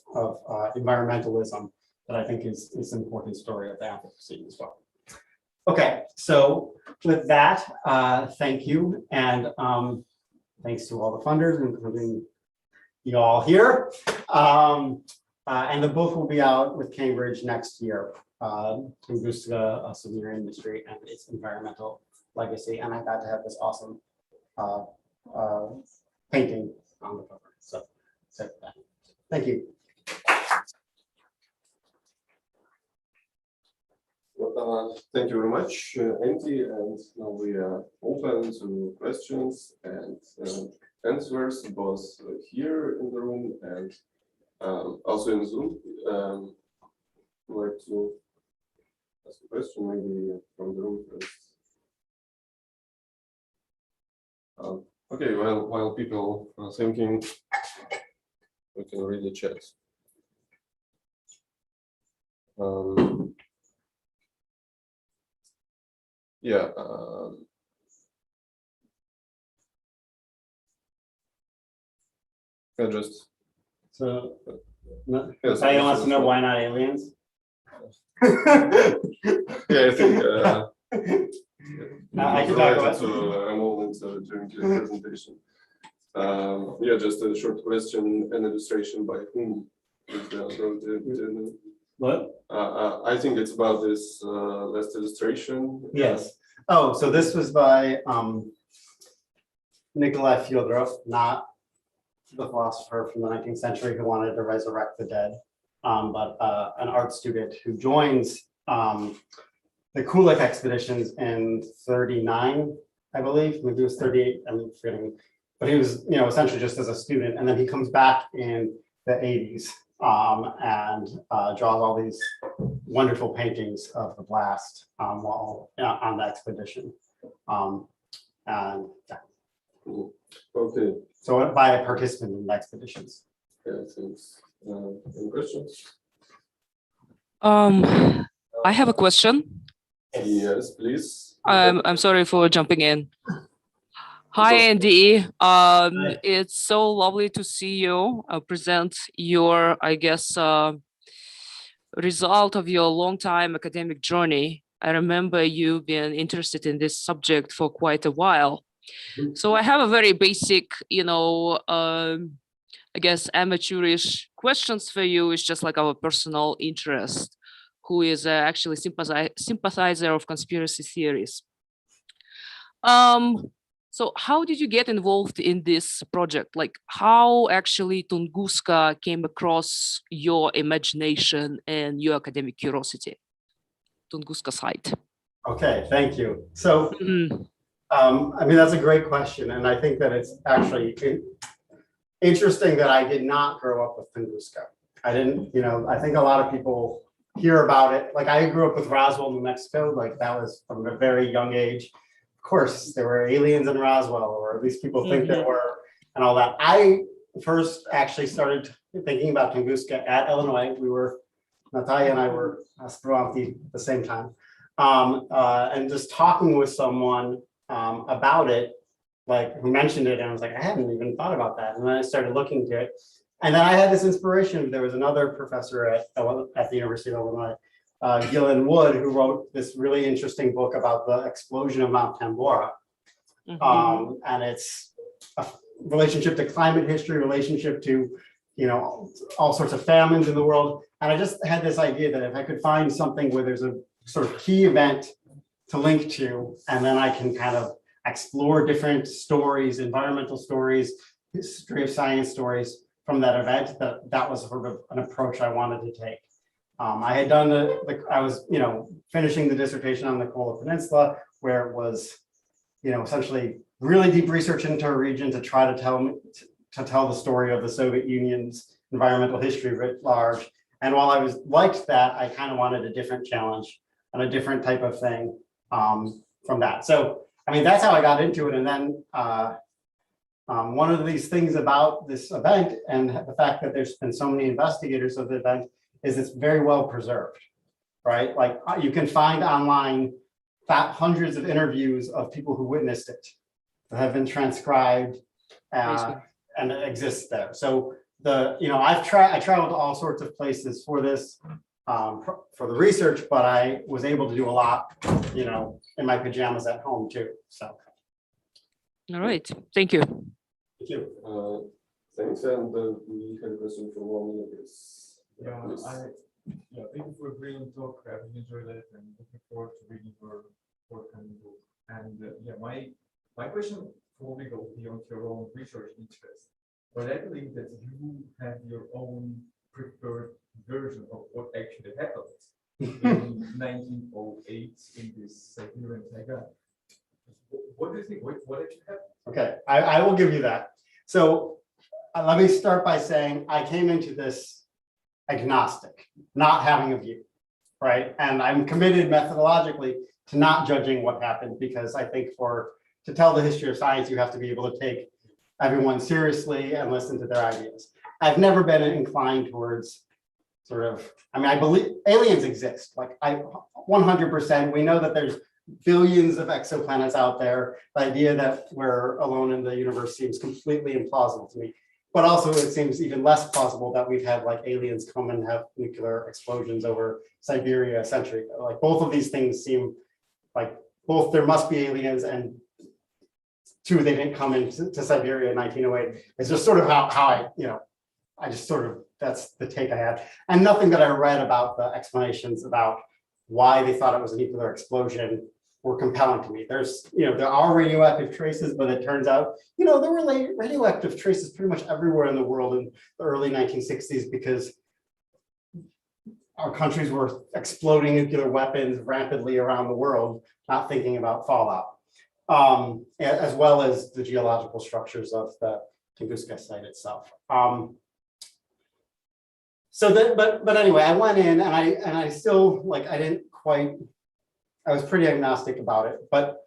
environmentalism that I think is an important story of the Anthropocene as well. Okay, so with that, thank you. And thanks to all the funders, including you all here. And the book will be out with Cambridge next year, Tunguska Souvenir Industry and its Environmental Legacy. And I got to have this awesome painting on the cover. So thank you. Thank you very much, Andy. And now we are open to questions and answers, both here in the room and also in Zoom. I'd like to ask a question, maybe from the room first. Okay, while people are thinking, we can read the chat. Yeah. Just. So, Yes, Taiga wants to know why not aliens? Yeah, I think I can talk about a moment during the presentation. Yeah, just a short question. An illustration by whom? What? I think it's about this last illustration. Yes. Oh, so this was by Nikolai Fyodorov, not the philosopher from the 19th century who wanted to resurrect the dead, but an art student who joins the Kulik expeditions in 39, I believe, maybe it was 38, I'm forgetting, but he was, essentially just as a student, and then he comes back in the 80s and draws all these wonderful paintings of the blast while on the expedition. And yeah. Okay. So by a participant in the expeditions. Yeah, thanks. Any questions? I have a question. Yes, please. I'm sorry for jumping in. Hi, Andy. It's so lovely to see you present your, I guess, result of your long time academic journey. I remember you've been interested in this subject for quite a while. So I have a very basic, I guess, amateurish questions for you. It's just like our personal interest, who is actually sympathizer of conspiracy theories. So how did you get involved in this project? Like how actually Tunguska came across your imagination and your academic curiosity? Tunguska site. Okay, thank you. So, I mean, that's a great question. And I think that it's actually interesting that I did not grow up with Tunguska. I didn't, I think a lot of people hear about it. Like I grew up with Roswell, New Mexico. Like that was from a very young age. Of course, there were aliens in Roswell, or at least people think there were, and all that. I first actually started thinking about Tunguska at Illinois. Natalia and I were astronauts at the same time. And just talking with someone about it, like who mentioned it, and I was like, I hadn't even thought about that. And then I started looking into it. And then I had this inspiration. There was another professor at the University of Illinois, Gillen Wood, who wrote this really interesting book about the explosion of Mount Tambora. And it's a relationship to climate history, relationship to, all sorts of famines in the world. And I just had this idea that if I could find something where there's a sort of key event to link to, and then I can kind of explore different stories, environmental stories, history of science stories from that event, that was sort of an approach I wanted to take. I had done I was, finishing the dissertation on the Kola Peninsula, where it was, essentially really deep research into a region to try to tell the story of the Soviet Union's environmental history writ large. And while I liked that, I kind of wanted a different challenge and a different type of thing from that. So, I mean, that's how I got into it. And then one of these things about this event and the fact that there's been so many investigators of the event is it's very well preserved, right? Like you can find online hundreds of interviews of people who witnessed it that have been transcribed and it exists there. So I traveled to all sorts of places for this, for the research, but I was able to do a lot, in my pajamas at home too, so. All right, thank you. Thank you. Thanks, and we have a question from one of this. Thank you for a brilliant talk. I've enjoyed it and looking forward to reading your forthcoming book. And my question probably goes beyond your own research interest, but I believe that you have your own preferred version of what actually happened in 1908 in this Siberian Taiga. What do you think? What actually happened? Okay, I will give you that. So let me start by saying I came into this agnostic, not having a view, right? And I'm committed methodologically to not judging what happened, because I think to tell the history of science, you have to be able to take everyone seriously and listen to their ideas. I've never been inclined towards I believe aliens exist. Like 100%, we know that there's billions of exoplanets out there. The idea that we're alone in the universe seems completely implausible to me. But also it seems even less plausible that we've had like aliens come and have nuclear explosions over Siberia a century ago. Like both of these things seem like there must be aliens, and two, they didn't come into Siberia in 1908. It's just sort of how I just sort of, that's the take I had. And nothing that I read about the explanations about why they thought it was a nuclear explosion were compelling to me. There are radioactive traces, but it turns out, there were radioactive traces pretty much everywhere in the world in the early 1960s because our countries were exploding nuclear weapons rapidly around the world, not thinking about fallout, as well as the geological structures of the Tunguska site itself. But anyway, I went in and I still I was pretty agnostic about it, but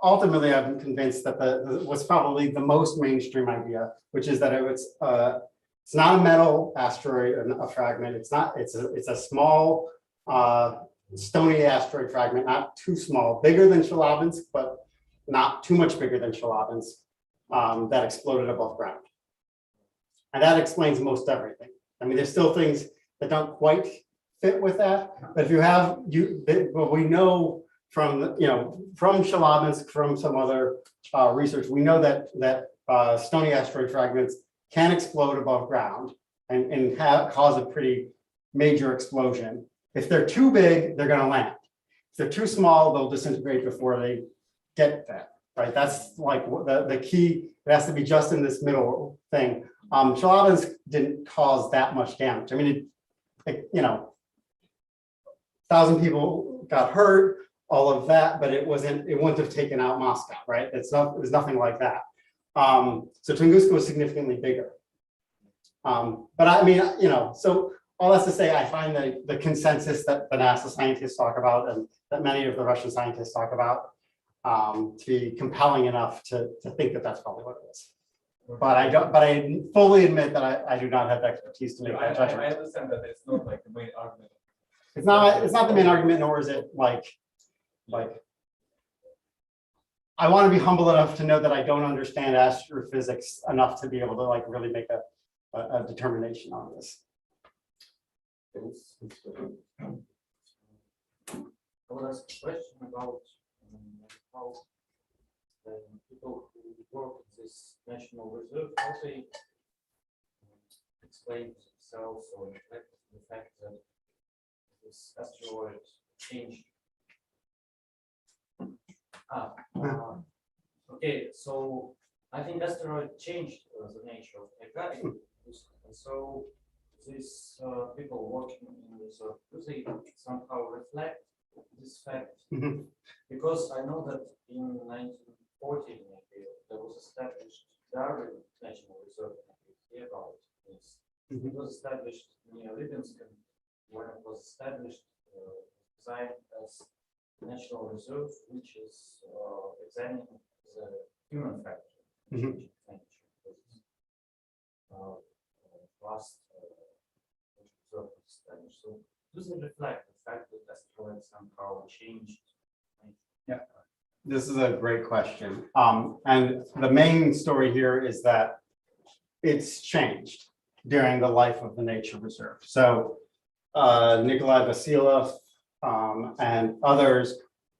ultimately I'm convinced that was probably the most mainstream idea, which is that it's not a metal asteroid or a fragment. It's a small stony asteroid fragment, not too small, bigger than Chelyabinsk, but not too much bigger than Chelyabinsk, that exploded above ground. And that explains most everything. I mean, there's still things that don't quite fit with that, but if what we know from Chelyabinsk, from some other research, we know that stony asteroid fragments can explode above ground and cause a pretty major explosion. If they're too big, they're going to land. If they're too small, they'll disintegrate before they get there. Right? That's like the key. It has to be just in this middle thing. Chelyabinsk didn't cause that much damage. I mean, 1,000 people got hurt, all of that, but it wouldn't have taken out Moscow, right? It was nothing like that. So Tunguska was significantly bigger. But I mean, so all that's to say, I find that the consensus that the NASA scientists talk about and that many of the Russian scientists talk about to be compelling enough to think that that's probably what it is. But I fully admit that I do not have the expertise to make that judgment. I understand that it's not like the main argument. It's not the main argument, nor is it like I want to be humble enough to know that I don't understand astrophysics enough to be able to really make a determination on this. I would ask a question about how people who work in this national reserve, how they explain themselves or reflect the fact that this asteroid changed. Okay, so I think asteroid changed the nature of Taiga, and so these people working in reserve, do they somehow reflect this fact? Mm-hmm. Because I know that in 1940 there was established Darwin National Reserve about this. Mm-hmm. It was established near Livingston. When it was established, designed as national reserve, which is examining the human factor. Mm-hmm. Last reserve was established. So does it reflect the fact that asteroids somehow changed? Yeah, this is a great question. And the main story here is that it's changed during the life of the nature reserve. So Nikolai Vasilyev and others,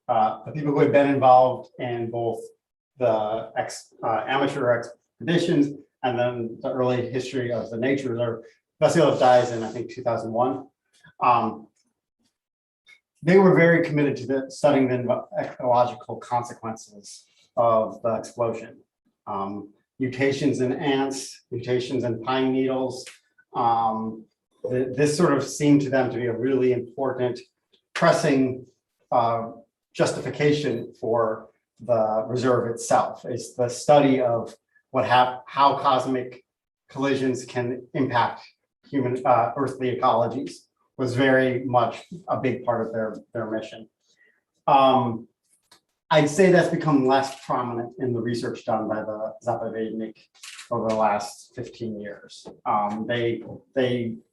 the people who had been involved in both the amateur expeditions and then the early history of the nature reserve. Vasilyev dies in, I think, 2001. They were very committed to studying the ecological consequences of the explosion. Mutations in ants, mutations in pine needles. This sort of seemed to them to be a really important, pressing justification for the reserve itself. It's the study of how cosmic collisions can impact human earthly ecologies was very much a big part of their mission. I'd say that's become less prominent in the research done by the Zapovednik over the last 15 years. They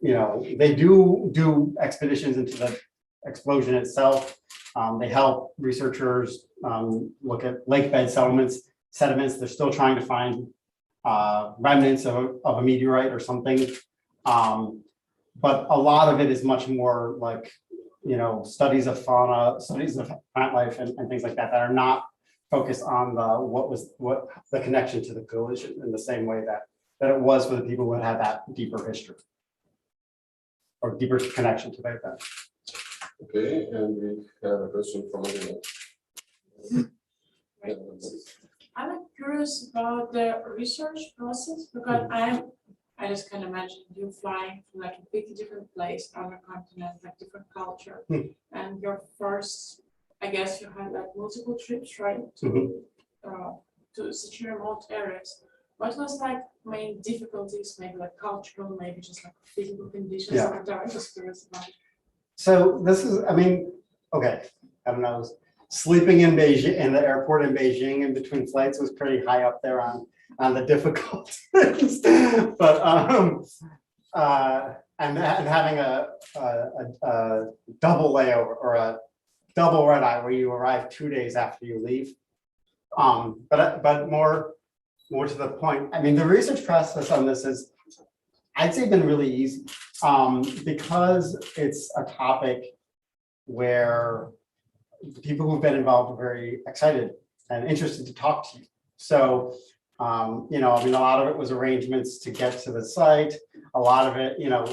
do expeditions into the explosion itself. They help researchers look at lake bed sediments. They're still trying to find remnants of a meteorite or something. But a lot of it is much more like, studies of fauna, studies of plant life and things like that are not focused on what the connection to the collision in the same way that it was for the people who had that deeper history or deeper connection to that event. Okay, and we have a question from Elena. Right. I'm curious about the research process because I just can imagine you flying from like a completely different place, other continent, like different culture. And your first, I guess you had like multiple trips, right? To such remote areas. What was like main difficulties, maybe like cultural, maybe just like physical conditions out there? I'm just curious about. So this is, I mean, okay, I don't know. Sleeping in Beijing, in the airport in Beijing in between flights was pretty high up there on the difficult things. But and having a double layover or a double red eye where you arrive 2 days after you leave. But more to the point, I mean, the research process on this is, I'd say, been really easy because it's a topic where the people who've been involved are very excited and interested to talk to you. So, you know, I mean, a lot of it was arrangements to get to the site. A lot of it, you know,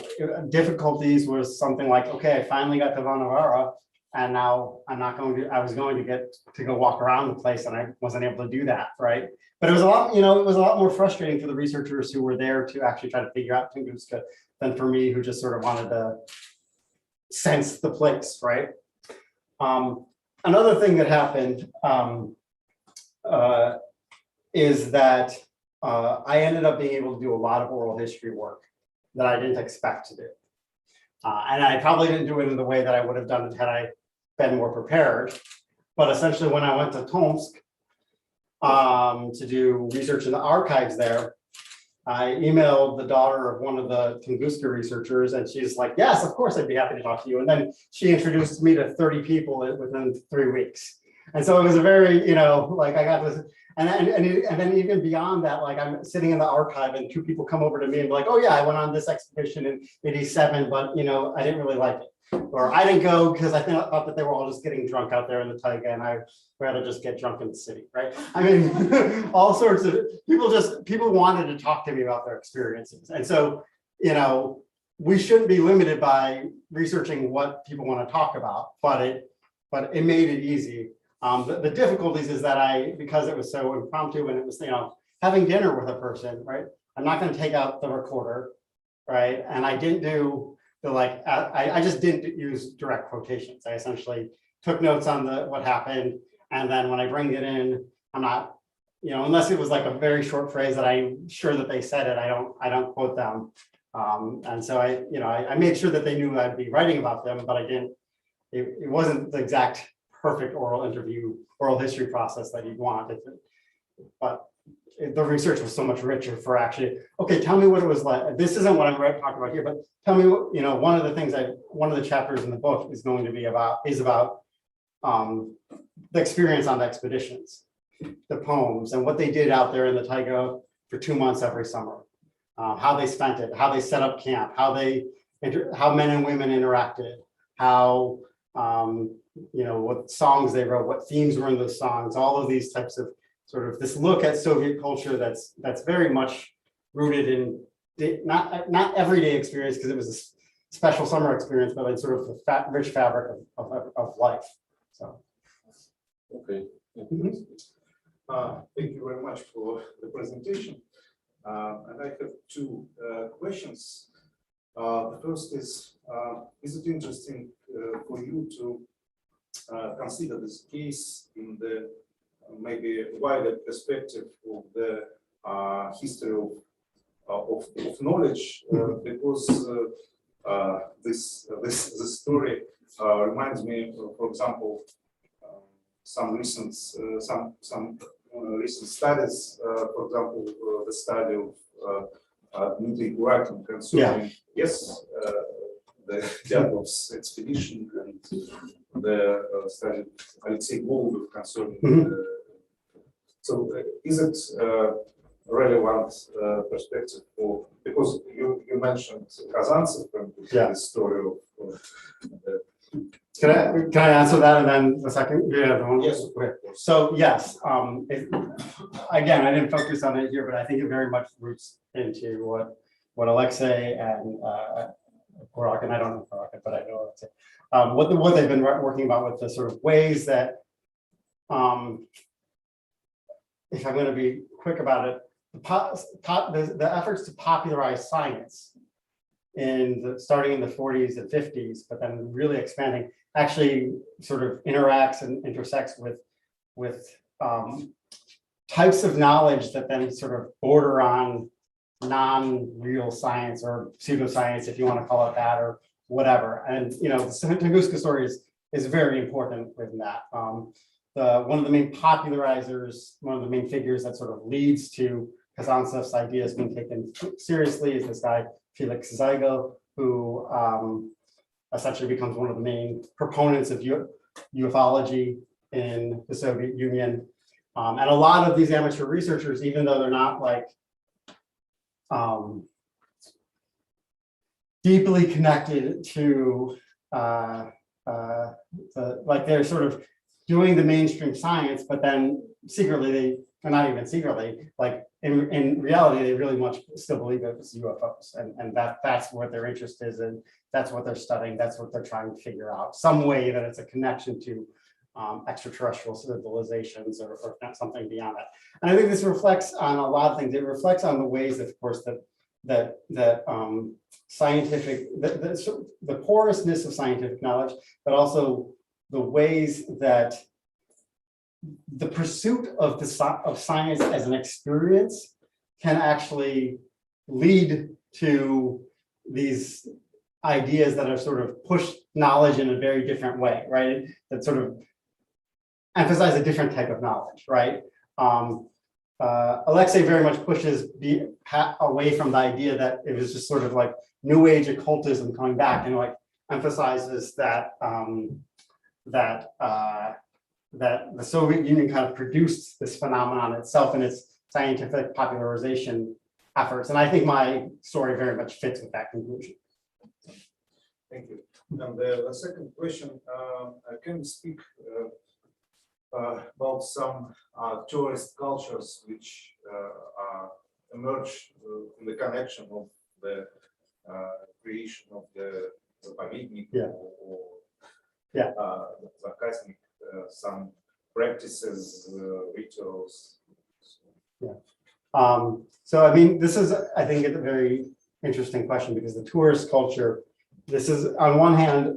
difficulties was something like, okay, I finally got to Vanavara, and now I was going to get to go walk around the place, and I wasn't able to do that, right? But it was a lot, you know, it was a lot more frustrating for the researchers who were there to actually try to figure out Tunguska than for me, who just sort of wanted to sense the place, right? Another thing that happened is that I ended up being able to do a lot of oral history work that I didn't expect to do. And I probably didn't do it in the way that I would have done it had I been more prepared. But essentially, when I went to Tomsk to do research in the archives there, I emailed the daughter of one of the Tunguska researchers, and she's like, yes, of course, I'd be happy to talk to you. And then she introduced me to 30 people within 3 weeks. And so it was a very, you know, like I got this, and then even beyond that, like I'm sitting in the archive and 2 people come over to me and be like, oh yeah, I went on this expedition in '87, but you know, I didn't really like it. Or I didn't go because I thought that they were all just getting drunk out there in the Taiga, and I'd rather just get drunk in the city, right? I mean, all sorts of people wanted to talk to me about their experiences. And so, you know, we shouldn't be limited by researching what people want to talk about, but it made it easy. The difficulties is that because it was so impromptu and it was, you know, having dinner with a person, right? I'm not going to take out the recorder, right? And I didn't do I just didn't use direct quotations. I essentially took notes on what happened, and then when I bring it in, I'm not, you know, unless it was like a very short phrase that I'm sure that they said it, I don't quote them. And so I made sure that they knew I'd be writing about them, but I didn't. It wasn't the exact perfect oral history process that you'd want. But the research was so much richer for actually, okay, tell me what it was like. This isn't what I'm talking about here, but tell me what, you know, one of the chapters in the book is going to be about the experience on the expeditions, the poems, and what they did out there in the Taiga for 2 months every summer, how they spent it, how they set up camp, how men and women interacted, how, you know, what songs they wrote, what themes were in those songs, all of these types of sort of this look at Soviet culture that's very much rooted in not everyday experience, because it was a special summer experience, but in sort of the rich fabric of life. So, Okay. Thank you very much for the presentation. And I have 2 questions. The first is it interesting for you to consider this case in the maybe wider perspective of the history of knowledge, because this story reminds me, for example, some recent studies, for example, the study of Dmitry Kurakin concerning the Diablov's expedition, and the study Alexei Golubov concerning. So is it relevant perspective for, because you mentioned Kazantsev and the story of Can I answer that, and then the second? Yeah, the one. Yes. Okay. So yes, again, I didn't focus on it here, but I think it very much roots into what Alexei and Kurakin, I don't know Kurakin, but I know would say. What they've been working about with the sort of ways that, if I'm going to be quick about it, the efforts to popularize science starting in the 40s and 50s, but then really expanding, actually sort of interacts and intersects with types of knowledge that then sort of border on non-real science or pseudoscience, if you want to call it that, or whatever. And the Tunguska story is very important within that. One of the main popularizers, one of the main figures that sort of leads to Kazantsev's ideas being taken seriously is this guy, Felix Taiga, who essentially becomes one of the main proponents of ufology in the Soviet Union. And a lot of these amateur researchers, even though they're not like deeply connected to they're sort of doing the mainstream science, but then secretly or not even secretly, like in reality, they really much still believe it was UFOs, and that's what their interest is in. That's what they're studying. That's what they're trying to figure out. Some way that it's a connection to extraterrestrial civilizations or something beyond that. And I think this reflects on a lot of things. It reflects on the ways, of course, that scientific, the porousness of scientific knowledge, but also the ways that the pursuit of science as an experience can actually lead to these ideas that are sort of pushed knowledge in a very different way, right? That sort of emphasize a different type of knowledge, right? Alexei very much pushes away from the idea that it was just sort of like New Age occultism coming back, and like emphasizes that that the Soviet Union kind of produced this phenomenon itself in its scientific popularization efforts. And I think my story very much fits with that conclusion. Thank you. And the second question, can you speak about some tourist cultures which emerge in the connection of the creation of the заповедник, or sarcastic, some practices, rituals? So I mean, this is, I think, a very interesting question, because the tourist culture, this is, on one hand,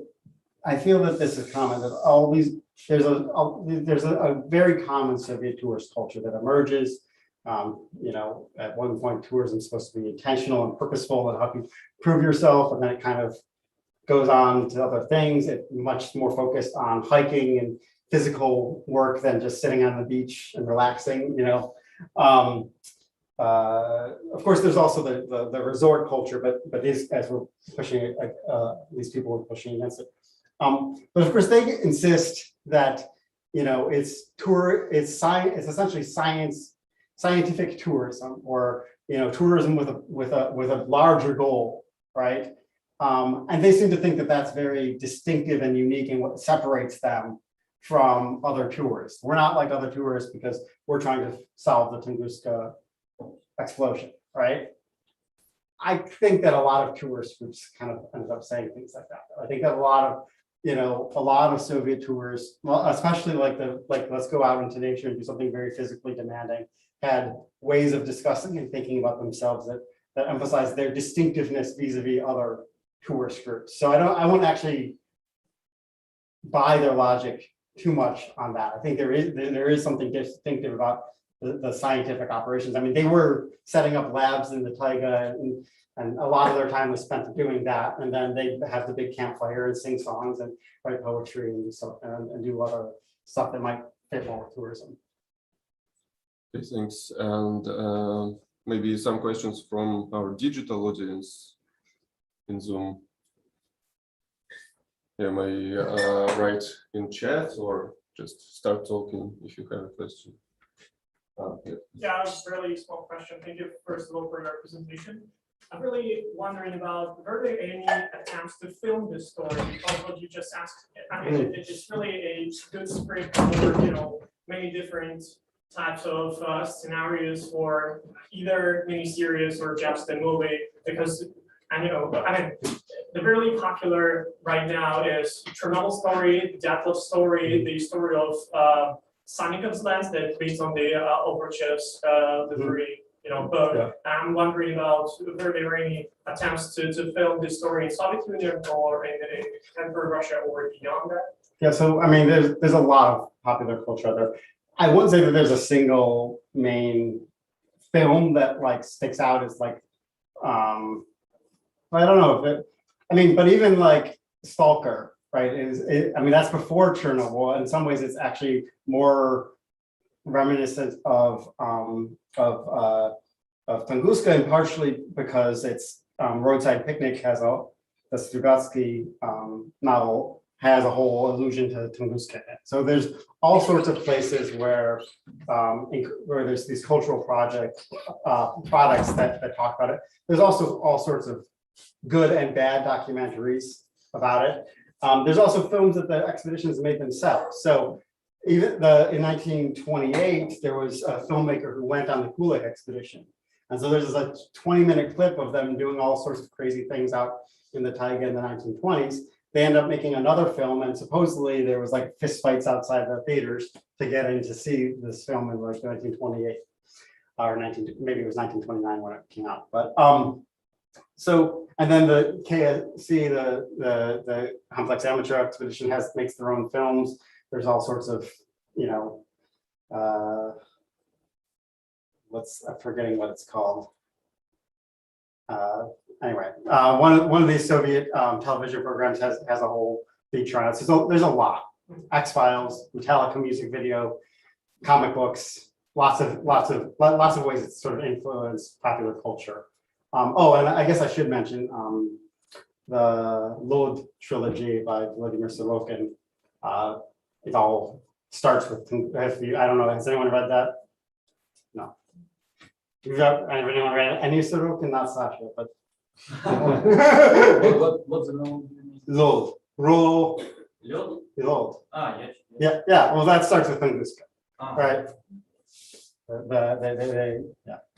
I feel that this is common, that always there's a very common Soviet tourist culture that emerges. At one point, tourism is supposed to be intentional and purposeful and help you prove yourself, and then it kind of goes on to other things. It's much more focused on hiking and physical work than just sitting on the beach and relaxing. Of course, there's also the resort culture, but these guys were pushing it, these people were pushing against it. But of course, they insist that it's essentially scientific tourism, or tourism with a larger goal, right? And they seem to think that that's very distinctive and unique, and what separates them from other tourists. We're not like other tourists because we're trying to solve the Tunguska explosion, right? I think that a lot of tourist groups kind of ended up saying things like that. I think that a lot of Soviet tourists, well, especially like let's go out into nature and do something very physically demanding, had ways of discussing and thinking about themselves that emphasize their distinctiveness vis-a-vis other tourist groups. So I won't actually buy their logic too much on that. I think there is something distinctive about the scientific operations. I mean, they were setting up labs in the Taiga, and a lot of their time was spent doing that. And then they have the big campfire and sing songs and write poetry and do other stuff that might fit more with tourism. Okay, thanks. And maybe some questions from our digital audience in Zoom. Yeah, may write in chat or just start talking if you have a question. Yeah, a really small question. Thank you, first of all, for your presentation. I'm really wondering about, were there any attempts to film this story of what you just asked? I mean, it's really a good script for, many different types of scenarios for either miniseries or just a movie, because, the really popular right now is Chernobyl story, Dyatlov story, the story of Sannikov's Lands that based on the Obrachev's literary book. Yeah. I'm wondering about were there any attempts to film this story in Soviet Union or in contemporary Russia or beyond that? Yeah, so I mean, there's a lot of popular culture out there. I wouldn't say that there's a single main film that like sticks out as like, I don't know if it, I mean, but even like Stalker, right? I mean, that's before Chernobyl. In some ways, it's actually more reminiscent of Tunguska, and partially because it's Roadside Picnic has the Strugatsky novel has a whole allusion to Tunguska in it. So there's all sorts of places where there's these cultural products that talk about it. There's also all sorts of good and bad documentaries about it. There's also films that the expeditions made themselves. So even in 1928, there was a filmmaker who went on the Kulak expedition. And so there's a 20-minute clip of them doing all sorts of crazy things out in the Taiga in the 1920s. They end up making another film, and supposedly there was like fist fights outside the theaters to get in to see this film in like 1928 or maybe it was 1929 when it came out. But so, and then the KSC, the Complex Amateur Expedition makes their own films. There's all sorts of, I'm forgetting what it's called. Anyway, one of these Soviet television programs has a whole feature on it. So there's a lot. X-Files, Metallica music video, comic books, lots of ways it's sort of influenced popular culture. And I guess I should mention the Lod trilogy by Vladimir Sorokin. It all starts with, I don't know, has anyone read that? No. Anyone read any Sorokin? Not Sasha, but. What's the name? Lod. Lod. Ah, yes. Yeah. Well, that starts with Tunguska, Ah. right?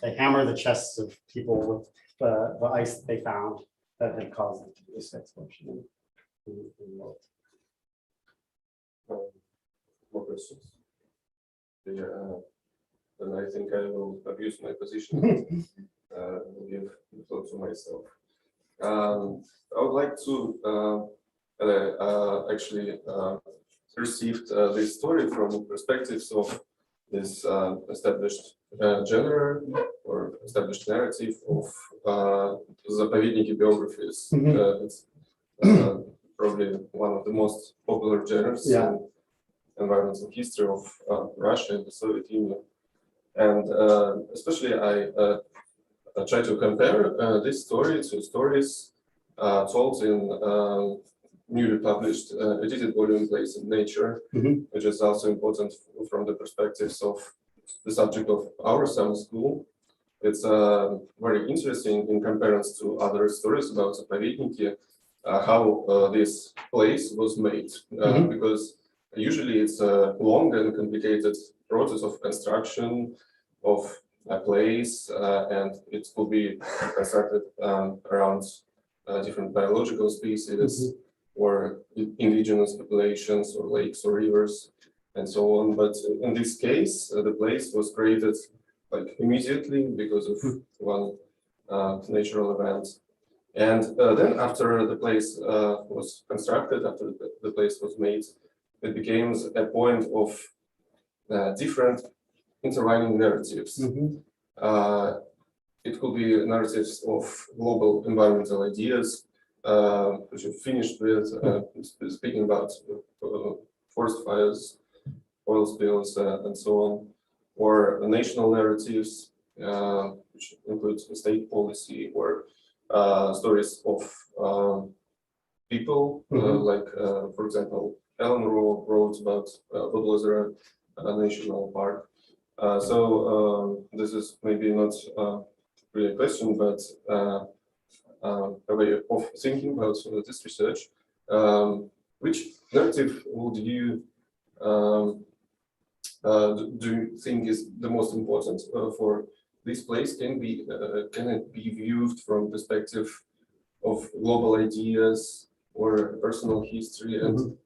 They hammer the chests of people with the ice that they found that had caused them to do this explosion. More questions? Yeah, then I think I will abuse my position. Give the floor to myself. I would like to actually received this story from perspectives of this established genre or established narrative of заповедники biographies. It's probably one of the most popular genres in environmental history of Russia and the Soviet Union. And especially I try to compare this story to stories told in newly published edited volume Place in Nature, which is also important from the perspectives of the subject of our summer school. It's very interesting in comparison to other stories about заповедники, how this place was made, because usually it's a long and complicated process of construction of a place, and it will be constructed around different biological species or indigenous populations or lakes or rivers and so on. But in this case, the place was created like immediately because of one natural event. And then after the place was constructed, after the place was made, it became a point of different interlining narratives. It could be narratives of global environmental ideas, which are finished with speaking about forest fires, oil spills, and so on, or national narratives, which include state policy, or stories of people, like, for example, Ellen wrote about Podlozera National Park. So this is maybe not really a question, but a way of thinking about this research. Which narrative would you do you think is the most important for this place? Can it be viewed from perspective of global ideas or personal history, and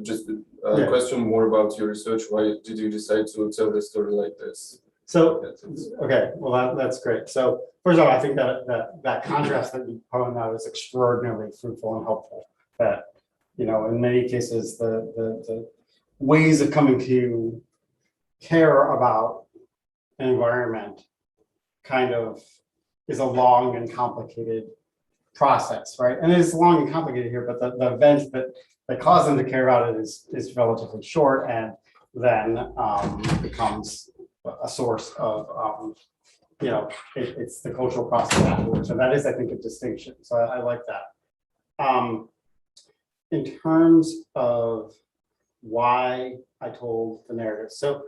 just a question more about your research. Why did you decide to tell the story like this? So, okay, well, that's great. So first of all, I think that contrast that you pointed out is extraordinarily fruitful and helpful. That, you know, in many cases, the ways of coming to care about an environment kind of is a long and complicated process, right? And it's long and complicated here, but the events that cause them to care about it is relatively short, and then becomes a source of, you know, it's the cultural process afterwards. And that is, I think, a distinction. So I like that. In terms of why I told the narrative. So,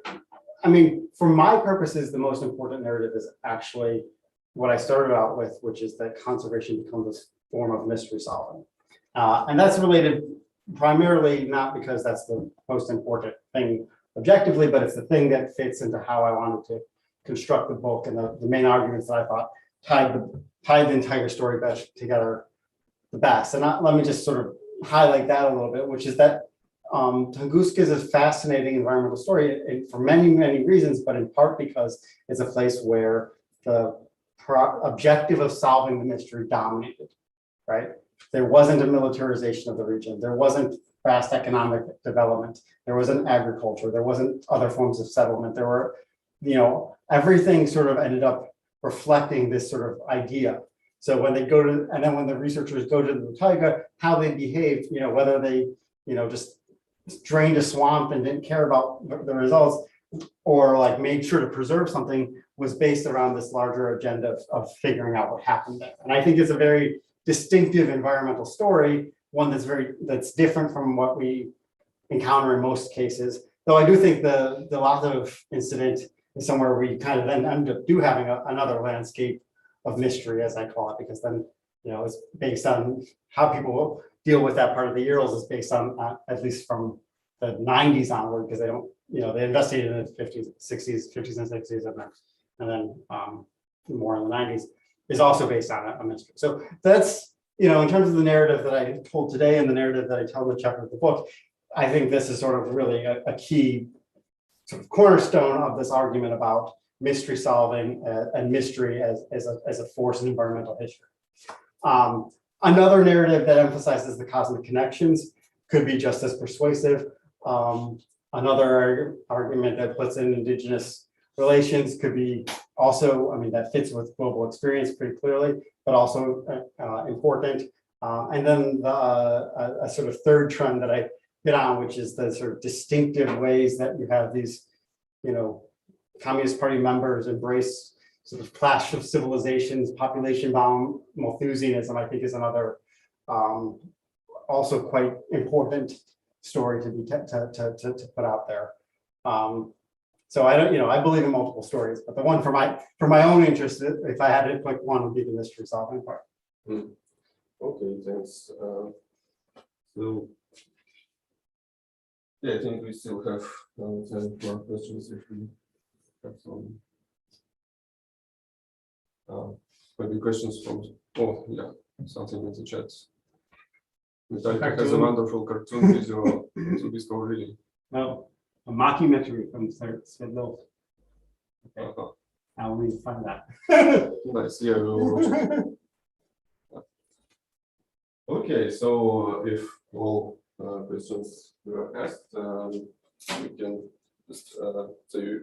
I mean, for my purposes, the most important narrative is actually what I started out with, which is that conservation becomes a form of mystery solving. And that's related primarily not because that's the most important thing objectively, but it's the thing that fits into how I wanted to construct the book, and the main arguments that I thought tied the entire story together the best. And let me just sort of highlight that a little bit, which is that Tunguska is a fascinating environmental story for many, many reasons, but in part because it's a place where the objective of solving the mystery dominated, right? There wasn't a militarization of the region. There wasn't fast economic development. There wasn't agriculture. There wasn't other forms of settlement. There were, you know, everything sort of ended up reflecting this sort of idea. So when they go to, and then when the researchers go to the Taiga, how they behaved, you know, whether they, you know, just drained a swamp and didn't care about the results, or like made sure to preserve something, was based around this larger agenda of figuring out what happened there. And I think it's a very distinctive environmental story, one that's different from what we encounter in most cases. Though I do think the Latov incident is somewhere where you kind of then end up having another landscape of mystery, as I call it, because then, you know, it's based on how people deal with that part of the Urals is based on, at least from the 90s onward, because they don't, you know, they investigated in the 50s and 60s, and then more in the 90s, is also based on a mystery. So that's, you know, in terms of the narrative that I told today and the narrative that I tell in the chapter of the book, I think this is sort of really a key sort of cornerstone of this argument about mystery solving and mystery as a force in environmental history. Another narrative that emphasizes the cosmic connections could be just as persuasive. Another argument that puts in indigenous relations could be also, I mean, that fits with global experience pretty clearly, but also important. And then a sort of third trend that I hit on, which is the sort of distinctive ways that you have these, you know, Communist Party members embrace sort of clash of civilizations, population bomb, Malthusianism, I think is another also quite important story to be to put out there. So I don't, you know, I believe in multiple stories, but the one for my own interest, if I had to pick one, would be the mystery solving part. Okay, thanks. So yeah, I think we still have time for questions if we have some. Maybe questions from, oh yeah, something in the chat. Taiga has a wonderful cartoon video to be story. No, a mockumentary from Sverdlovsk. Okay, I'll need to find that. Nice, yeah, we will watch it. Okay, so if all questions were asked, we can just say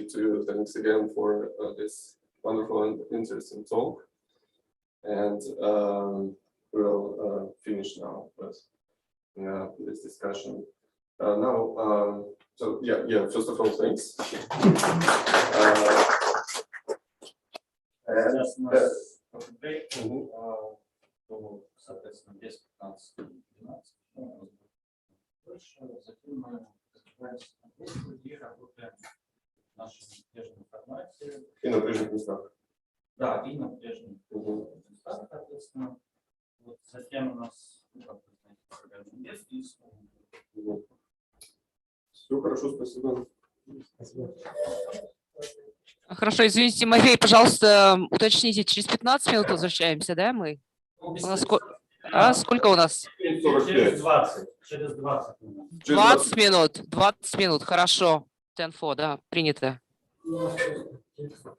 to you thanks again for this wonderful and interesting talk, and we'll finish now with this discussion. Now, so yeah, first of all, thanks. Соответственно, без 15-12. Затем мы разбираемся на месте и работаем в нашей прежней формате. И на прежних местах. Да, и на прежних местах, соответственно. Вот затем у нас, как вы знаете, программный вес и Все хорошо, спасибо. Спасибо. Хорошо, извините, Тимофей, пожалуйста, уточните, через 15 минут возвращаемся, да, мы? У нас сколько у нас? Через 20. Через 20 минут. 20 минут, 20 минут, хорошо. 10-4, да, принято.